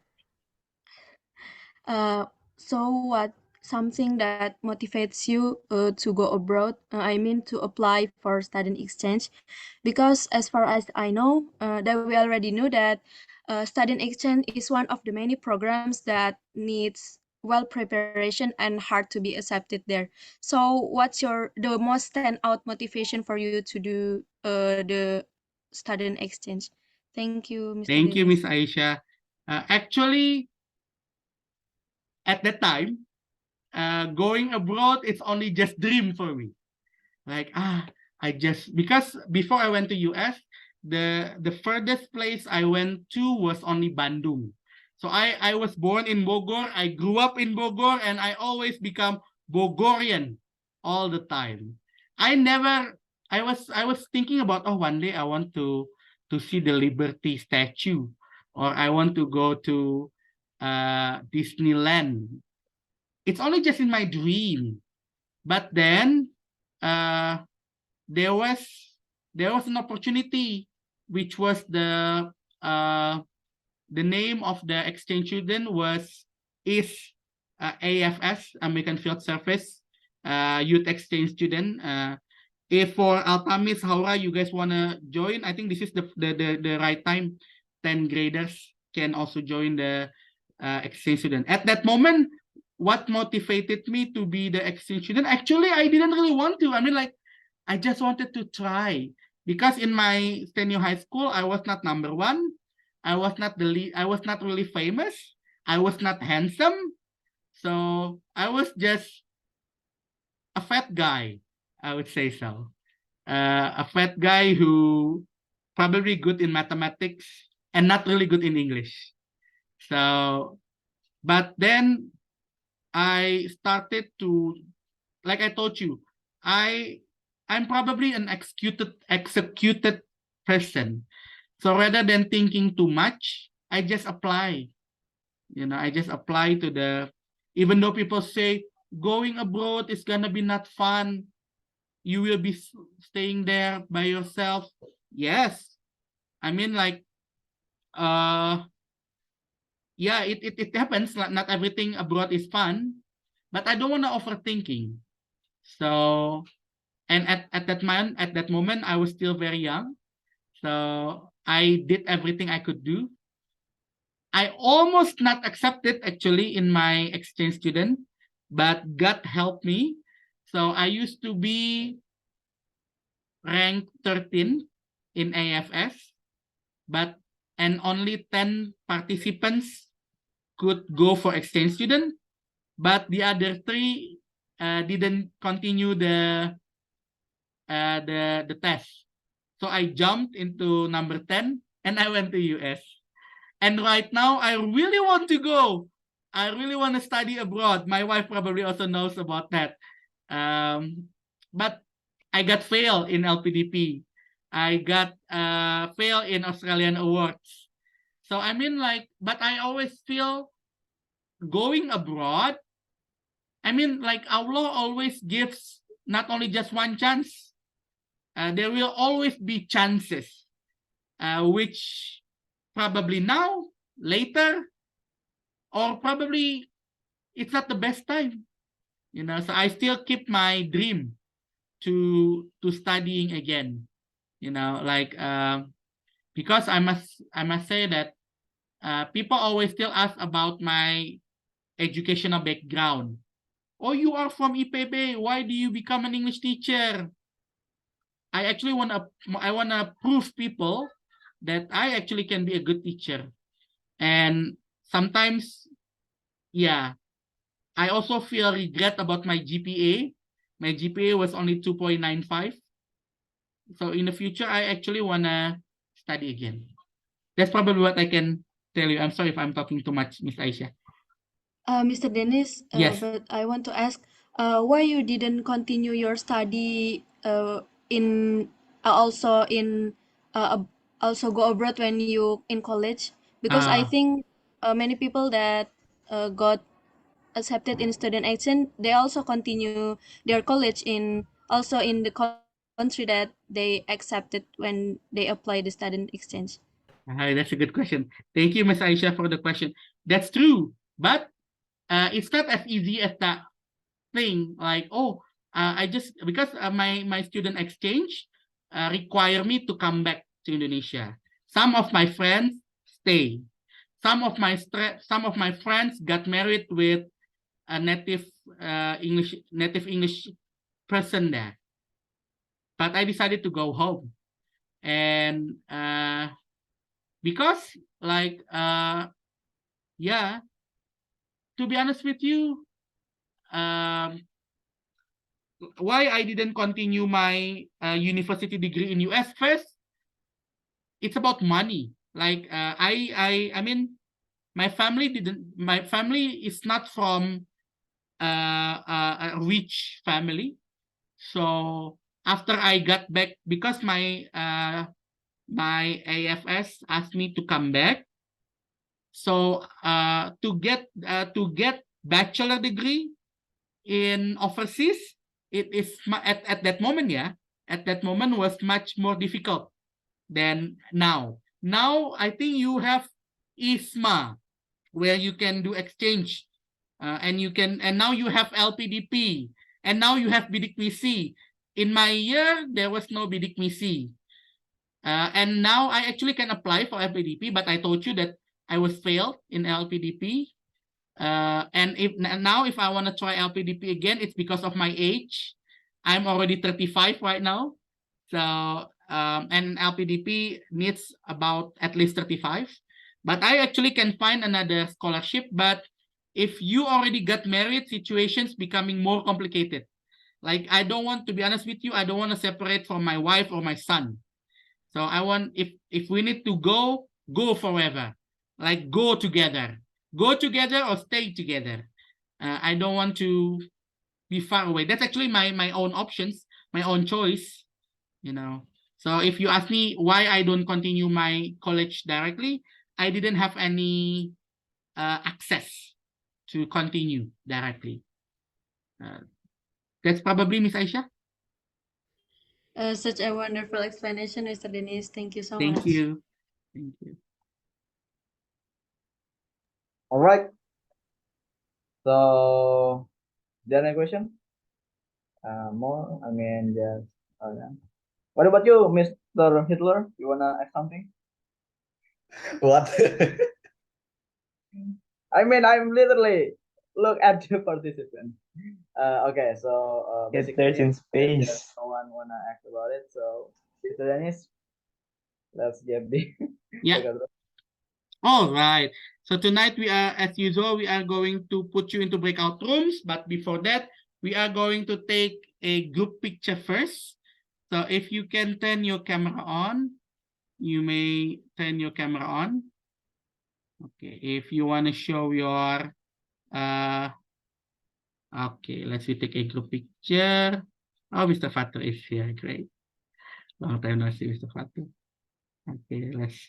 so what something that motivates you to go abroad? I mean to apply for student exchange, because as far as I know, that we already knew that student exchange is one of the many programs that needs well preparation and hard to be accepted there. So what's the most standout motivation for you to do the student exchange? Thank you, Mr. Thank you, Dennis. Miss Aisyah. Actually, at that time, going abroad, it's only just dream for me. Like, because before I went to US, the furthest place I went to was only Bandung. So I was born in Bogor, I grew up in Bogor, and I always become Bogorian all the time. I was thinking about, one day I want to see the Liberty statue, or I want to go to Disneyland. It's only just in my dream. But then there was an opportunity, which was the name of the exchange student is AFS, American Field Service youth exchange student. If for Altamis, Haura, you guys wanna join, I think this is the right time. 10 graders can also join the exchange student. At that moment, what motivated me to be the exchange student? Actually, I didn't really want to. I mean, like, I just wanted to try, because in my senior high school, I was not number one. I was not really famous. I was not handsome. So I was just a fat guy, I would say so. A fat guy who probably good in mathematics and not really good in English. So, but then I started to, like I told you, I'm probably an executed person. So rather than thinking too much, I just apply. I just apply to even though people say going abroad is gonna be not fun, you will be staying there by yourself. Yes, I mean, like, yeah, it happens. Not everything abroad is fun, but I don't want to overthinking. So, and at that moment, I was still very young. So I did everything I could do. I almost not accepted actually in my exchange student, but God helped me. So I used to be ranked 13 in AFS, and only 10 participants could go for exchange student, but the other 3 didn't continue the test. So I jumped into number 10 and I went to US. And right now I really want to go. I really want to study abroad. My wife probably also knows about that. But I got fail in LPDP. I got fail in Australian awards. So I mean, like, but I always feel going abroad. I mean, like, Allah always gives not only just one chance. There will always be chances, which probably now, later, or probably it's not the best time. You know, so I still keep my dream to studying again. You know, like because I must say that people always still ask about my educational background. Oh, you are from IPB. Why do you become an English teacher? I actually wanna prove people that I actually can be a good teacher. And sometimes, yeah, I also feel regret about my GPA. My GPA was only 2.95. So in the future, I actually wanna study again. That's probably what I can tell you. I'm sorry if I'm talking too much, Miss Aisha. Mr. Dennis, Yes. but I want to ask, why you didn't continue your study in also in also go abroad when you in college? Because I think many people that got accepted in student exchange, they also continue their college in also in the country that they accepted when they apply the student exchange. Hi, that's a good question. Thank you, Miss Aisha, for the question. That's true, but it's not as easy as that thing. Like, oh, I just because my student exchange require me to come back to Indonesia. Some of my friends stay. Some of my friends got married with a native English person there. But I decided to go home, and because like yeah, to be honest with you, why I didn't continue my university degree in US first, it's about money. Like I mean, my family is not from a rich family. So after I got back, because my AFS asked me to come back. So to get bachelor degree in overseas, it is at that moment, yeah, at that moment was much more difficult than now. Now I think you have ISMA where you can do exchange, and now you have LPDP, and now you have bidik misi. In my year, there was no bidik misi. And now I actually can apply for LPDP, but I told you that I was failed in LPDP. And now if I want to try LPDP again, it's because of my age. I'm already 35 right now. So, and LPDP needs about at least 35. But I actually can find another scholarship. But if you already got married, situations becoming more complicated. Like, I don't want, to be honest with you, I don't want to separate from my wife or my son. So I want, if we need to go forever. Like, go together or stay together. I don't want to be far away. That's actually my own options, my own choice, you know. So if you ask me why I don't continue my college directly, I didn't have any access to continue directly. That's probably Miss Aisha. Such a wonderful explanation, Mr. Dennis. Thank you so much. Thank you. Thank you. All right. So, is there any question? More? I mean, just. Yeah. What about you, Mr. Hitler? You wanna add something? What? I mean, I'm literally look at the participant. Okay, so basically, There's in space. there's no one wanna ask about it. So, Mr. Dennis, let's get the. Yeah. All right. So tonight we are, as usual, we are going to put you into breakout rooms. But before that, we are going to take a group picture first. So if you can turn your camera on, you may turn your camera on. Okay. If you want to show your, okay, let's take a group picture. Oh, Mr. Fatur is here. Great. Long time no see, Mr. Fatur. Okay, let's.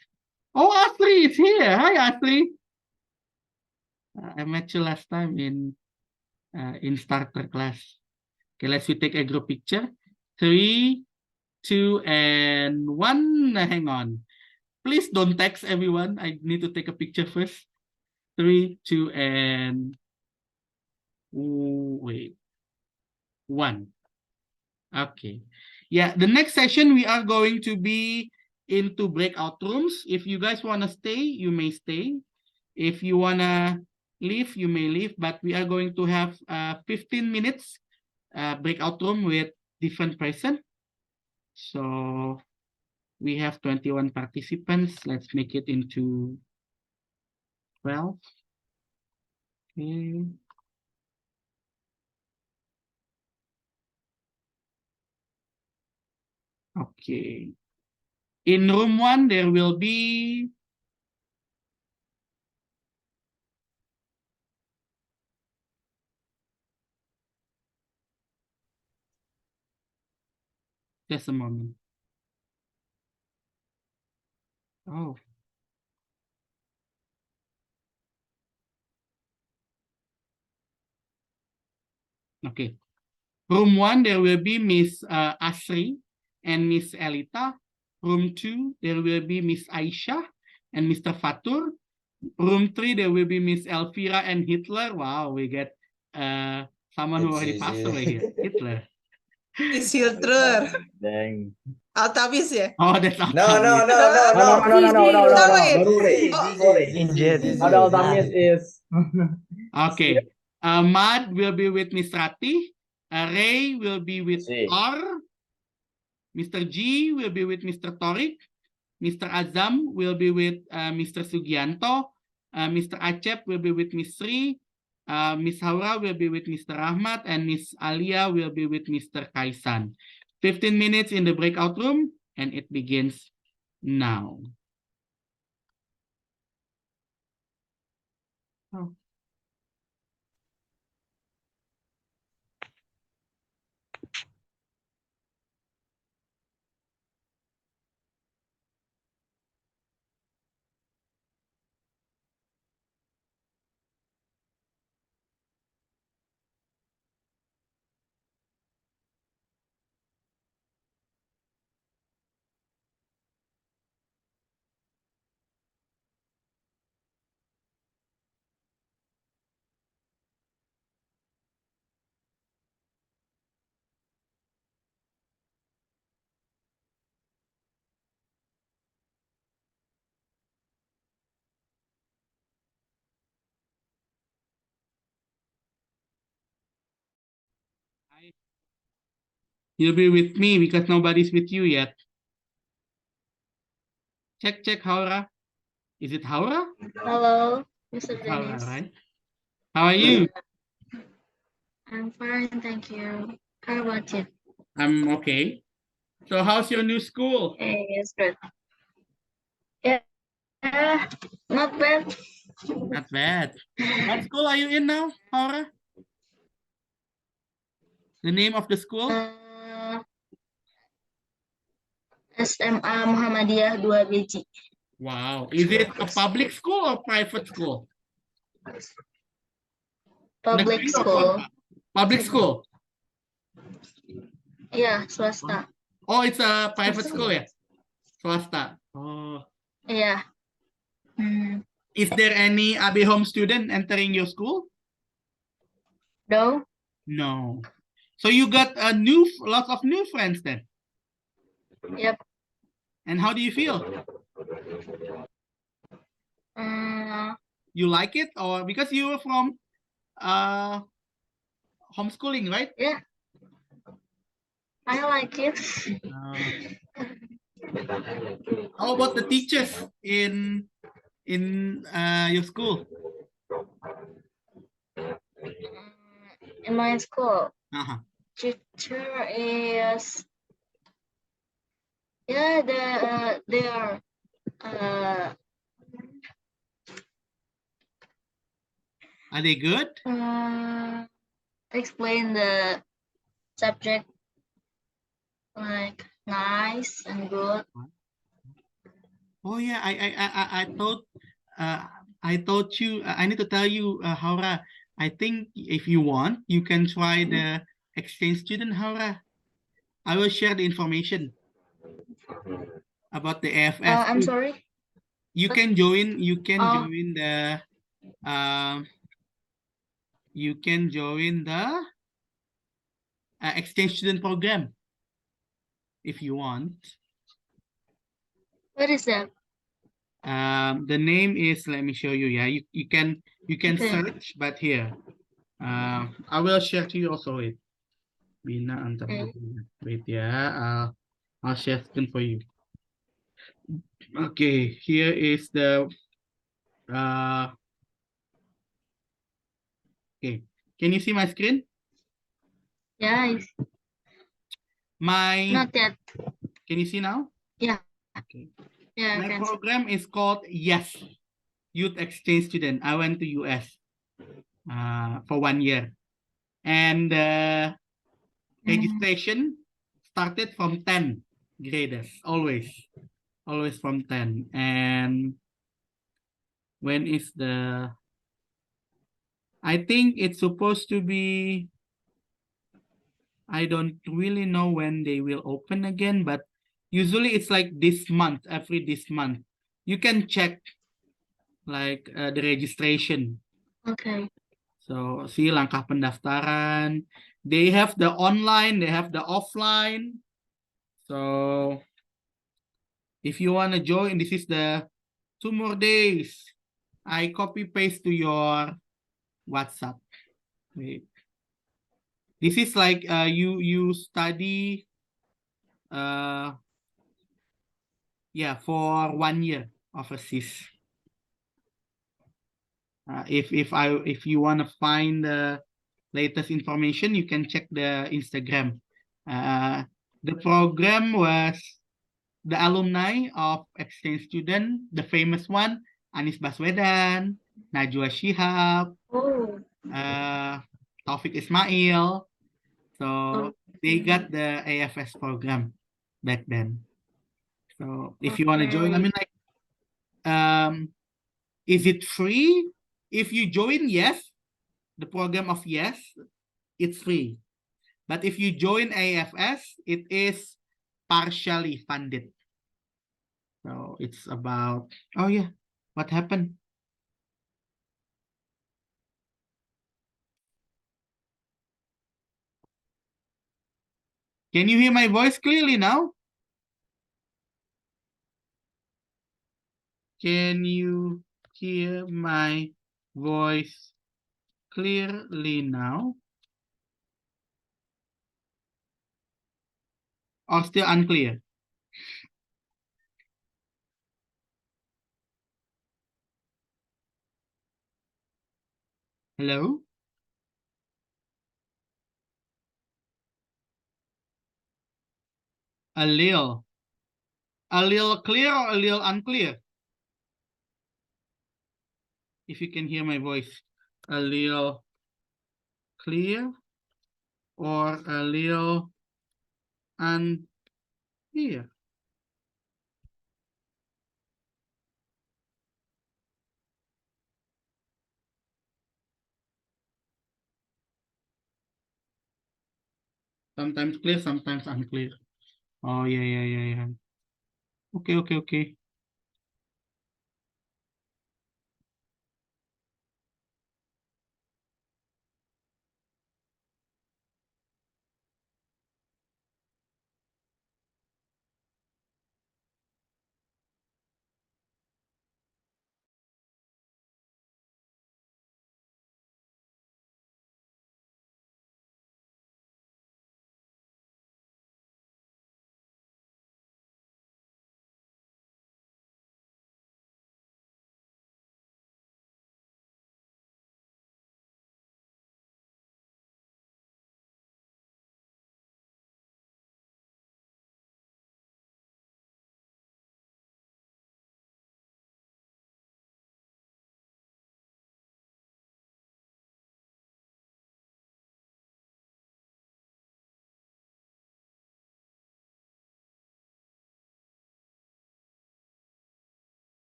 Oh, Asri is here. Hi, Asri. I met you last time in starter class. Okay, let's take a group picture. 3, 2, and 1. Hang on. Please don't text everyone. I need to take a picture first. 3, 2, and wait. 1. Okay. Yeah, the next session we are going to be into breakout rooms. If you guys want to stay, you may stay. If you want to leave, you may leave. But we are going to have 15 minutes breakout room with different person. So we have 21 participants. Let's make it into 12. Okay. Okay. In room 1, there will be just a moment. Oh. Okay. Room 1, there will be Miss Asri and Miss Elita. Room 2, there will be Miss Aisha and Mr. Fatur. Room 3, there will be Miss Elvira and Hitler. Wow, we get someone who already passed away here. Hitler. Is Hiltrer. Dang. Altabis ya? Oh, that's No, Altamis. No. Baru Zizi, sorry. Zizi. Adal Tamis is Okay. Mad will be with Miss Rati. Ray will be with Si. R. Mr. G will be with Mr. Torik. Mr. Azam will be with Mr. Sugianto. Mr. Acep will be with Miss Sri. Miss Haura will be with Mr. Rahmat. And Miss Alia will be with Mr. Kaisan. 15 minutes in the breakout room. And it begins now. Oh. You'll be with me because nobody's with you yet. Check, Haura. Is it Haura? Hello, Mr. Haura, Dennis. right? How are you? I'm fine, thank you. How about you? I'm okay. So how's your new school? Hey, it's good. Yeah, not bad. Not bad. What school are you in now, Haura? The name of the school? SMA Muhammadiyah 2 BG. Wow. Is it a public school or private school? Public Negeri or school. swasta? Public school. Yeah, swasta. Oh, it's a private school, yeah? Swasta. Oh. Yeah. Is there any AB Home student entering your school? No. No. So you got lots of new friends then? Yep. And how do you feel? You like it, or because you were from homeschooling, right? Yeah. I like it. How about the teachers in your school? In my school, teacher is they are are they good? Explain the subject like nice and good. Oh yeah, I thought you. I need to tell you, Haura. I think if you want, you can try the exchange student, Haura. I will share the information about the AFS. I'm sorry. You can join. You can Oh. join the. You can join the exchange student program if you want. What is that? The name is. Let me show you. Yeah, you can Okay. search, but here. I will share to you also it. Bina antar Okay. wait yeah, I'll share screen for you. Okay, here is the okay. Can you see my screen? Yeah, My not yet. Can you see now? Yeah. Okay. Yeah, I My can see. program is called Yes, Youth Exchange Student. I went to US for 1 year. And registration started from 10 graders, always from 10. And when is the I think it's supposed to be, I don't really know when they will open again, but usually it's like this month, every this month. You can check like the registration. Okay. So see langkah pendaftaran. They have the online, they have the offline. So if you want to join, this is the 2 more days. I copy paste to your WhatsApp. Wait. This is like you study yeah, for 1 year overseas. If you want to find the latest information, you can check the Instagram. The program was the alumni of exchange student, the famous one, Anies Baswedan, Najwa Shihab, Oh. Taufik Ismail. So they got the AFS program back then. So if you want to join, I mean, like, is it free? If you join, yes, the program of yes, it's free. But if you join AFS, it is partially funded. So it's about, oh yeah, what happened? Can you hear my voice clearly now? Can you hear my voice clearly now? Or still unclear? Hello? A little. A little clear or a little unclear? If you can hear my voice. A little clear or a little unclear? Sometimes clear, sometimes unclear. Oh, yeah. Okay.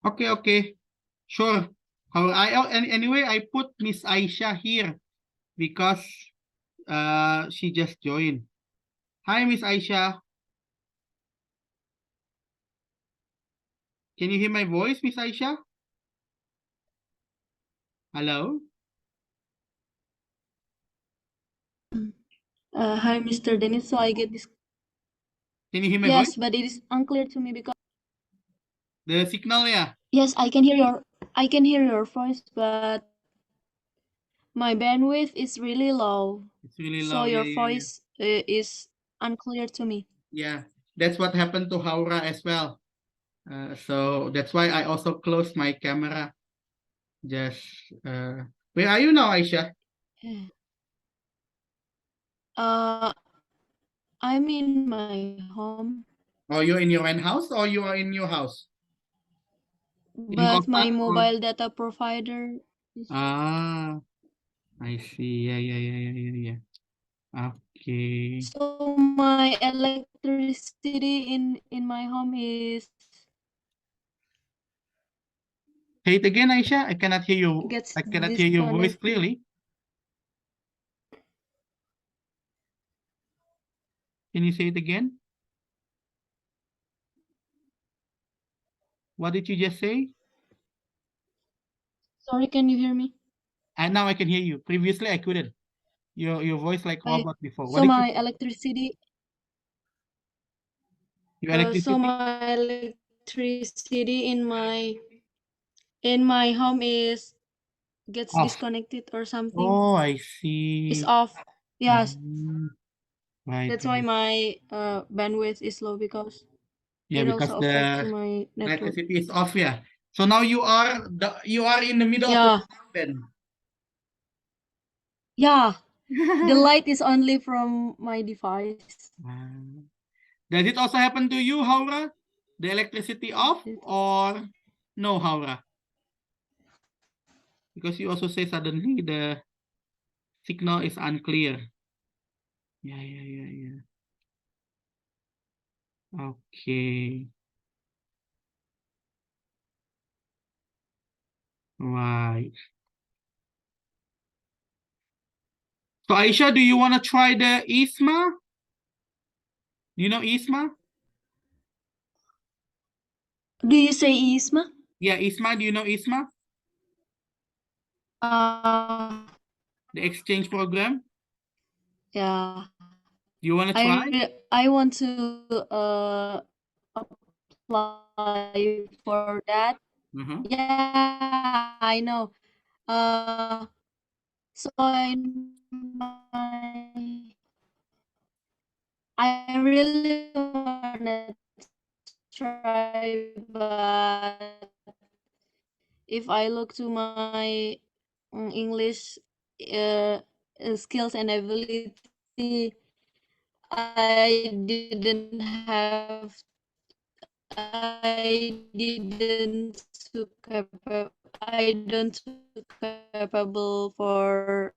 Okay. Sure. Anyway, I put Miss Aisha here because she just joined. Hi, Miss Aisha. Can you hear my voice, Miss Aisha? Hello? Hi, Mr. Dennis. So I get this. Can you hear my Yes, voice? but it is unclear to me because The signal, yeah. yes, I can hear your voice, but my bandwidth is really low. It's really So low. your Yeah. voice is unclear to me. Yeah, that's what happened to Haura as well. So that's why I also closed my camera. Just where are you now, Aisha? I'm in my home, Are you in your own house or you are in your house? In but my Kotak or? mobile data provider is Ah, I see. Yeah. Okay. so my electricity in my home is Say it again, Aisha. I cannot hear you. gets I cannot hear your voice disconnected. clearly. Can you say it again? What did you just say? Sorry, can you hear me? And now I can hear you. Previously, I couldn't. Your voice like robot before. What So did you? my electricity, Your electricity? in my home is gets Off. disconnected or something. Oh, I It's see. off. Yes, Right. that's why my bandwidth is low because Yeah, it because also affect to the my network. electricity is off. Yeah. So now you are in the middle of the Yeah, mountain. yeah. The light is only from my device. Does it also happen to you, Haura? The electricity off or no, Haura? Because you also say suddenly the signal is unclear. Yeah. Okay. Right. So Aisha, do you want to try the ISMA? Do you know ISMA? Do you say ISMA? Yeah, ISMA. Do you know ISMA? The exchange program. Yeah. Do you want to try? I want to apply for that. Yeah, I know. So I really wanna try, but if I look to my English skills and ability, I didn't have, I don't too capable for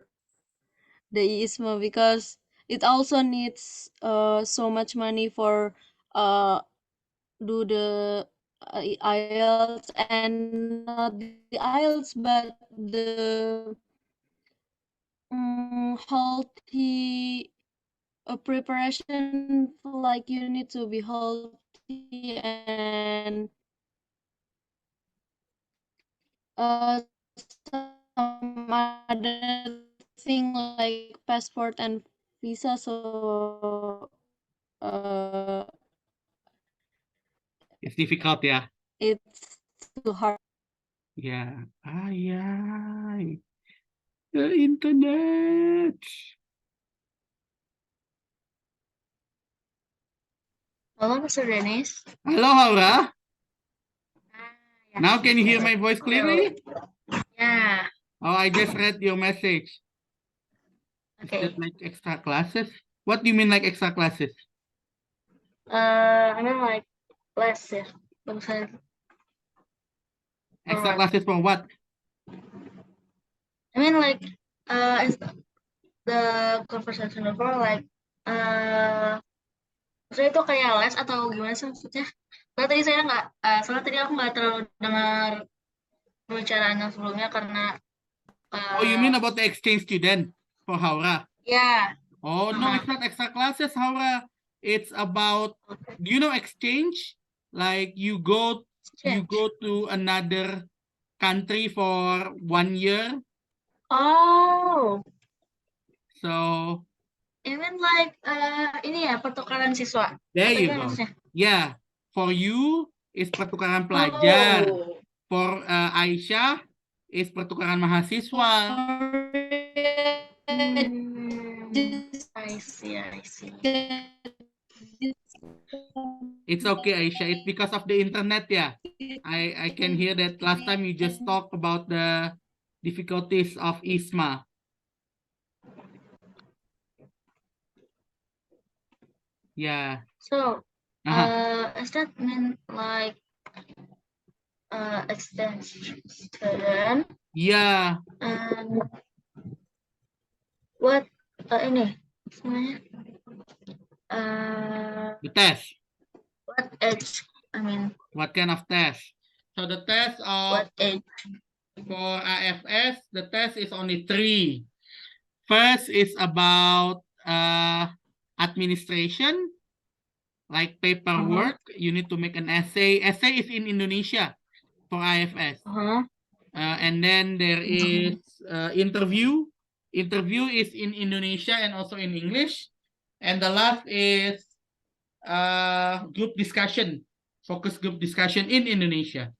the ISMA because it also needs so much money for do the IELTS, and not the IELTS but the healthy preparation, like you need to be healthy and some other thing like passport and visa. So It's difficult, yeah. it's too hard. Yeah. Ay. The internet. Hello, Mr. Dennis. Hello, Haura. Yeah. Now can you hear my voice clearly? Yeah. Oh, I just read your message. Is Okay. that like extra classes? What do you mean like extra classes? I mean like lesson. Extra classes for what? I mean like the conversation before, like Maksudnya itu kayak les atau gimana sih maksudnya? Soalnya tadi saya nggak, soalnya tadi aku nggak terlalu dengar pembicaraan yang sebelumnya karena Oh, you mean about the exchange student for Haura? ya. Oh, no, it's not extra classes, Haura. It's about, do you know exchange? Like you go to another country for 1 year. Oh, So you mean like ini ya pertukaran siswa? there Atau you gimana go. maksudnya? Yeah, for you is pertukaran pelajar. Oh. For Aisyah is pertukaran mahasiswa. I see, I see. It's okay, Aisyah. It's because of the internet, yeah. I can hear that last time you just talked about the difficulties of ISMA. Yeah. So, Uh-huh. does that mean like extension student? Yeah. And what ini semuanya? The test. What age? I mean, What kind of test? So the test of what age? for AFS, the test is only 3. First is about administration, like paperwork. You need to make an essay. Essay is in Indonesia for IFS. And then there is interview. Interview is in Indonesia and also in English. And the last is group discussion, focus group discussion in Indonesia.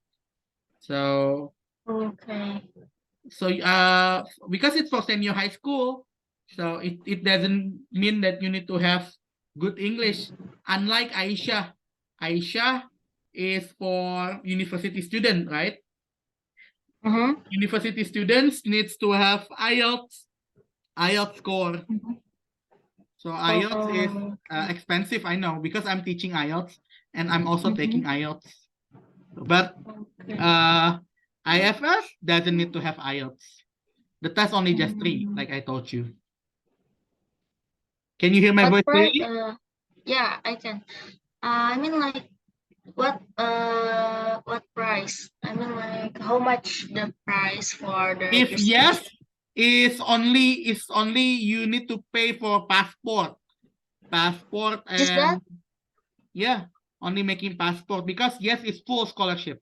So okay. So because it's for senior high school, so it doesn't mean that you need to have good English. Unlike Aisha, Aisha is for university student, right? University students needs to have IELTS score. So IELTS is expensive, I know, because I'm teaching IELTS and I'm also taking IELTS. But IFS doesn't need to have IELTS. The test only just 3, like I told you. Can you hear my voice clearly? Yeah, I can. I mean like what price? I mean like how much the price for the If yes, is only you need to pay for passport. Passport and just that? Yeah, only making passport because yes, it's full scholarship.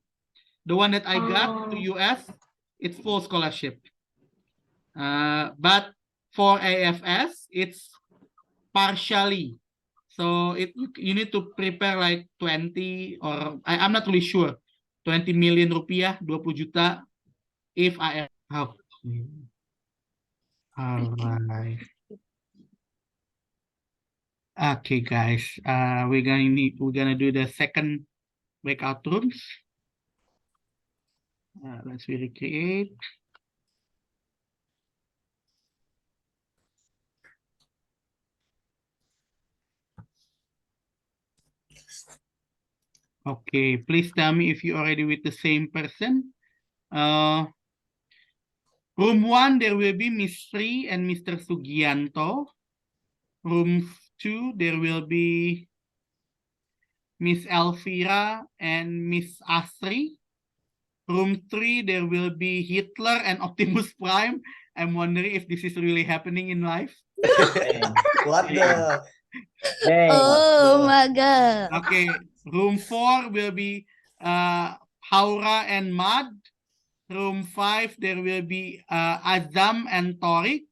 The one that I got to US, it's full scholarship. But for AFS, it's partially. So you need to prepare like 20 or I'm not really sure. 20 million rupiah, 20 juta if I have. All right. Okay, guys. We're gonna do the second breakout rooms. Let's recreate. Okay, please tell me if you're already with the same person. Room 1, there will be Miss Sri and Mr. Sugianto. Room 2, there will be Miss Elvira and Miss Asri. Room 3, there will be Hitler and Optimus Prime. I'm wondering if this is really happening in life. What the? Oh my god. Okay, room 4 will be Haura and Mad. Room 5, there will be Azam and Torik.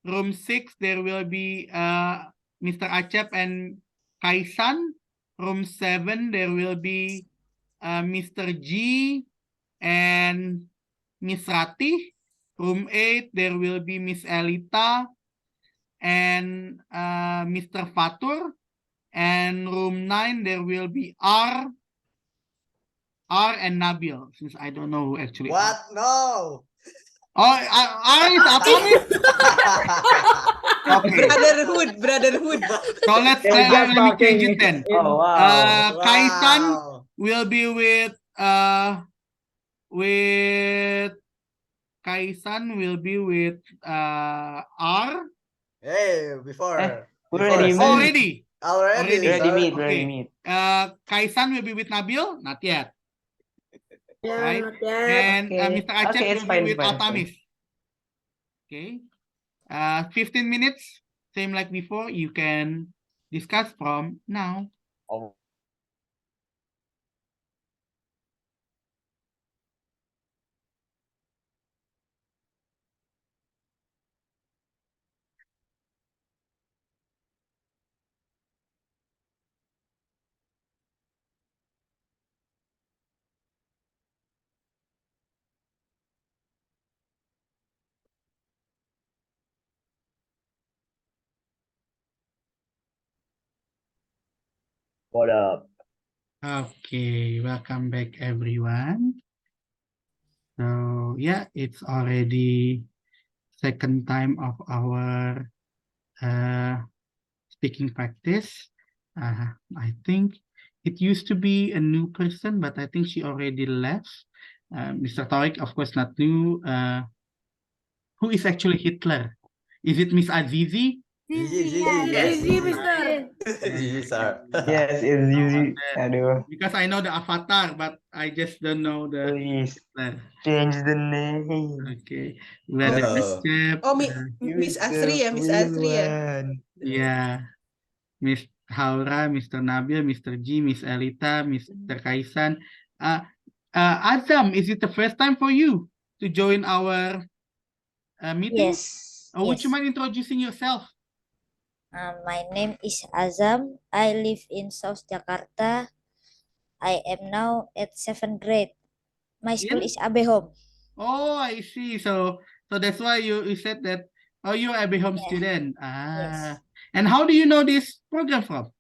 Room 6, there will be Mr. Acep and Kaisan. Room 7, there will be Mr. G and Miss Rati. Room 8, there will be Miss Elita and Mr. Fatur. And room 9, there will be R and Nabil, since I don't know who actually. What? No. Oh, R is Atamis? Okay. Brotherhood. So let me change it then. Oh wow. Kaisan will be with Kaisan will be with R. Hey, before. Already. Already. Already, Already. sir. Okay. Kaisan will be with Nabil? Not yet. Yeah, Right? not yet. And Okay. Mr. Acep Okay, it's will fine, be it's with fine, it's fine. Altamis. Okay. 15 minutes, same like before. You can discuss from now. Oh, what up? Okay, welcome back everyone. So yeah, it's already second time of our speaking practice. I think it used to be a new person, but I think she already left. Mr. Tariq, of course, not new. Who is actually Hitler? Is it Miss Azizi? Zizi, Yes, Zizi, Mister. Zizi, sir. Yes, it's easy. Aduh, Because I know the avatar, but I just don't know the please Hitler. change the name. Okay, Brother No. Acep, Oh, Miss Use Asri ya, the Miss real Asri ya. one. yeah, Miss Haura, Mr. Nabil, Mr. G, Miss Elita, Mr. Kaisan. Azam, is it the first time for you to join our meeting? Yes, Would you yes. mind introducing yourself? My name is Azam. I live in South Jakarta. I am now at 7th grade. My school In? is Abe Home. Oh, I see. So that's why you said that. Oh, you're a home Yeah. student. Yes. And how do you know this program from?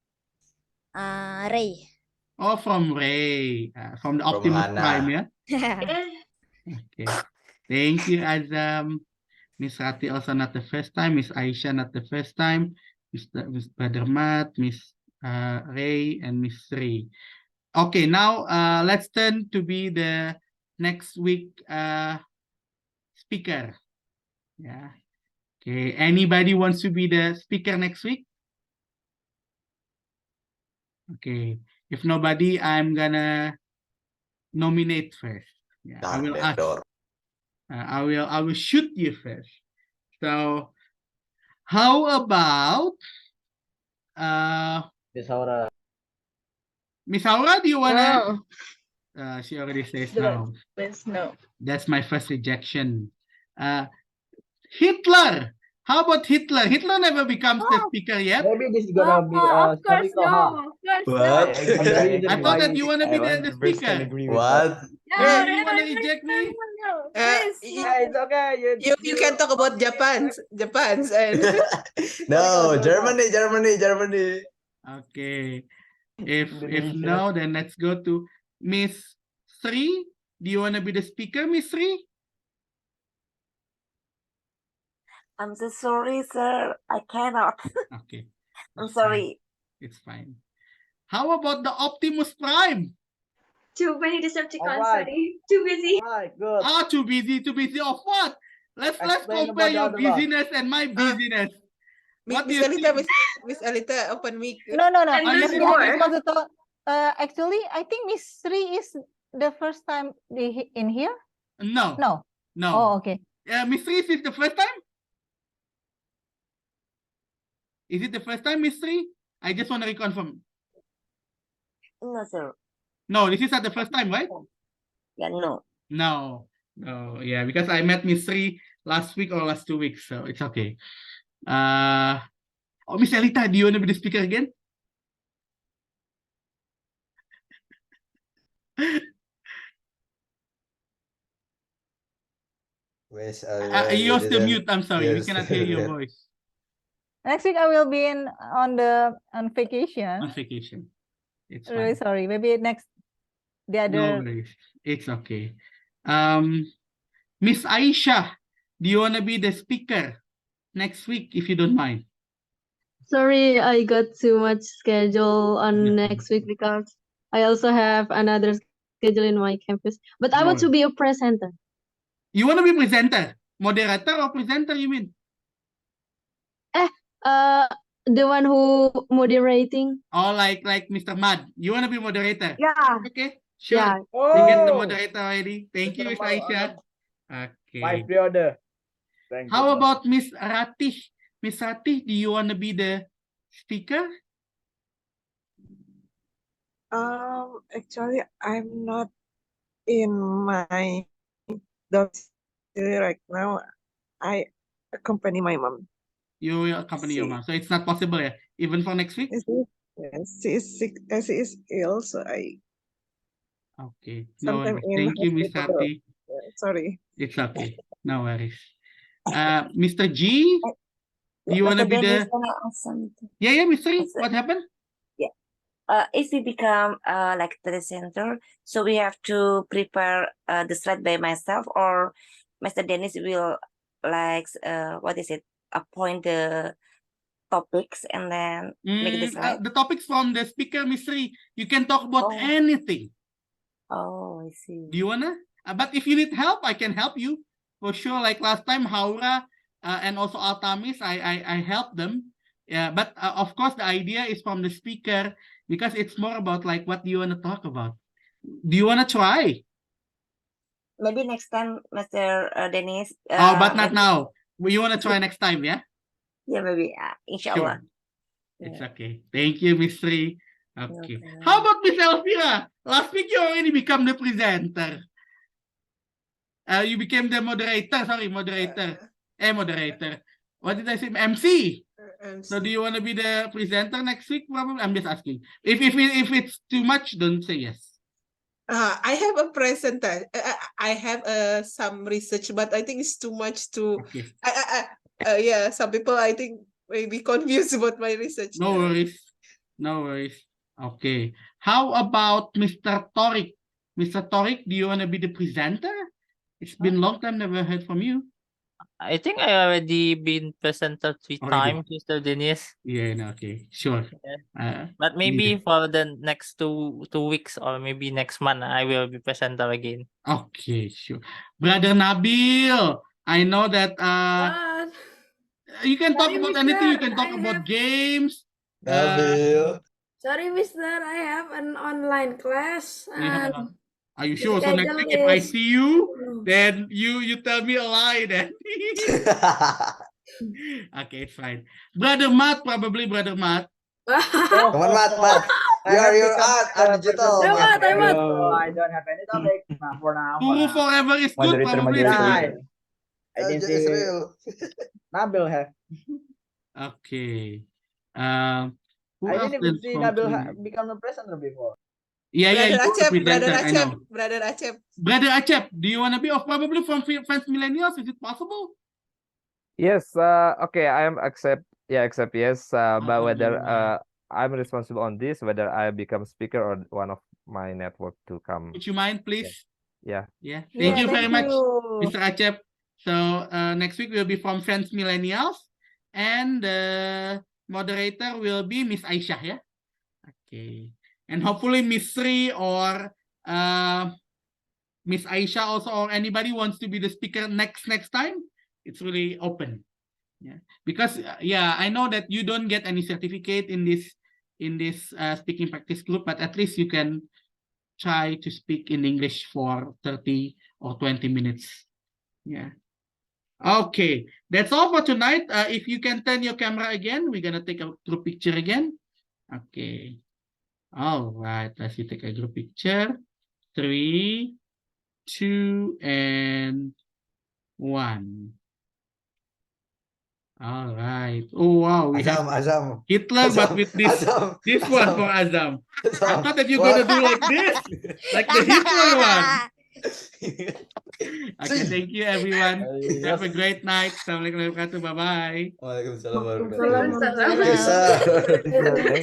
Ray. Oh, from Ray, from the From Optimus Hana. Prime, yeah. Eh, Okay. Thank you, Azam. Miss Rati also not the first time. Miss Aisha not the first time. Miss Brother Matt, Miss Ray, and Miss Sri. Okay, now let's turn to be the next week speaker. Yeah. Okay. Anybody wants to be the speaker next week? Okay. If nobody, I'm gonna nominate first. Yeah, I will ask. I will shoot you first. So how about Miss Haura. Miss Aura, do you wanna? no. She already says Don't. no. Please, no. That's my first rejection. Hitler. How about Hitler? Hitler never becomes the speaker yet. Maybe this is gonna be Of course, historical, huh? no. Of course, What? no. And the reason I thought why that you wanna be the 100% speaker. agree with that. What? No, You wanna reject me? no. Please, Yeah, it's okay. You can talk about Japan's and No, Germany, Germany, Germany. Okay. If Indonesia. no, then let's go to Miss Sri. Do you wanna be the speaker, Miss Sri? I'm so sorry, sir. I cannot. Okay. I'm It's sorry. fine. It's fine. How about the Optimus Prime? too many Decepticons, Alright. sorry. Too busy. Alright, good. Too busy. Too busy of what? Let's Explain compare about the your other one. busyness and my busyness. What do Miss you Elita, think? Miss Elita, open mic. No. And you there's didn't more. Supposed to actually, I think Miss Sri is the first time in here. No. No. No. Oh, okay. Miss Sri, is it the first time? Is it the first time, Miss Sri? I just want to reconfirm. No, sir. No, this is not the first time, right? Yeah, no. No. Yeah, because I met Miss Sri last week or last 2 weeks, so it's okay. Miss Elita, do you want to be the speaker again? You're still mute. I'm sorry, we cannot hear your voice. Next week I will be on vacation. On vacation. It's Really fine. sorry. Maybe the No other. worries. It's okay. Miss Aisha, do you want to be the speaker next week, if you don't mind? Sorry, I got too much schedule on Yeah. next week because I also have another schedule in my campus. But I No want to worries. be a presenter. You want to be presenter? Moderator or presenter, you mean? Uh, the one who moderating. Oh, like Mr. Mad. You want to be moderator? Yeah. Okay, sure. Yeah. You get the Oh, moderator already. Thank you, Miss Mr. Mal, Aisha. my Okay. period. Thank you, How bro. about Miss Ratih? Miss Ratih, do you want to be the speaker? Actually, I'm not in my domicile right now. I accompany my mom. You will accompany your mom, so it's not possible, yeah? Even for next week? Yes, she is sick. She is ill, so I Okay, no sometimes worries. in Thank you, Miss hospital. Ratih. Sorry. It's okay. No worries. Mr. G, do you want to Mr. be Dennis, the... can I ask something? Yeah, Mr. E, Mr. what happened? Yeah. If we become like presenter, so we have to prepare the slide by myself, or Mr. Dennis will like what is it? Appoint the topics and then make the slide. The topics from the speaker, Mr. E. You can talk about Oh. anything. Oh, I see. Do you wanna? But if you need help, I can help you for sure. Like last time, Haura and also Altamis, I helped them. Yeah, but of course the idea is from the speaker because it's more about like what do you want to talk about. Do you want to try? Maybe next time, Mr. Dennis. Oh, but not maybe, now. You want to try next time, yeah? yeah, maybe. Inshallah. Sure. It's okay. Thank you, Miss Sri. Okay. Okay. How about Miss Elvira? Last week you already become the presenter. You became the moderator. Sorry, moderator. Moderator. What did I say? MC. So do you want to be the presenter next week? Probably. I'm just asking. If it's too much, don't say yes. I have a presentation. I have some research, but I think it's too much to. Okay. Yeah, some people I think may be confused about my research. No worries. No worries. Okay. How about Mr. Torik? Mr. Torik, do you want to be the presenter? It's been a long time never heard from you. I think I already been presenter 3 times, Mr. Dennis. Yeah, no, okay, sure. But maybe for the next two weeks or maybe next month, I will be presenter again. Okay, sure. Brother Nabil, I know that you can talk about anything. You can talk about games. Nabil. Sorry, Mister, I have an online class. And are you sure? So next week, if I see you, then you tell me a lie then. Okay, it's fine. Brother Matt, probably Brother Matt. Come on, Matt. You're art digital. I don't have any topic for now. Guru forever is good, probably. I didn't see Nabil have. Okay. I didn't even see Nabil become a presenter before. Yeah, Brother Acep. Brother Acep, do you want to be? Or probably from Friends Millennials? Is it possible? Yes. Okay. I am accept. Yeah, accept. Yes. But whether I'm responsible on this, whether I become speaker or one of my network to come. Would you mind, please? Yeah. Yeah. Thank you very much, Mr. Acep. So next week will be from Friends Millennials, and the moderator will be Miss Aisyah. Yeah. Okay. And hopefully Miss Sri or Miss Aisha also, or anybody wants to be the speaker next time, it's really open. Yeah, because I know that you don't get any certificate in this speaking practice group, but at least you can try to speak in English for 30 or 20 minutes. Yeah. Okay, that's all for tonight. If you can turn your camera again, we're gonna take a group picture again. Okay. All right, let's take a group picture. 3, 2, and 1. All right. Oh wow, we have Azam. Hitler, but with this one for Azam. I thought that you're gonna do like this, like the Hitler one. Okay, thank you everyone. Have a great night. Assalamualaikum warahmatullahi wabarakatuh. Bye bye. Waalaikumsalam warahmatullahi wabarakatuh.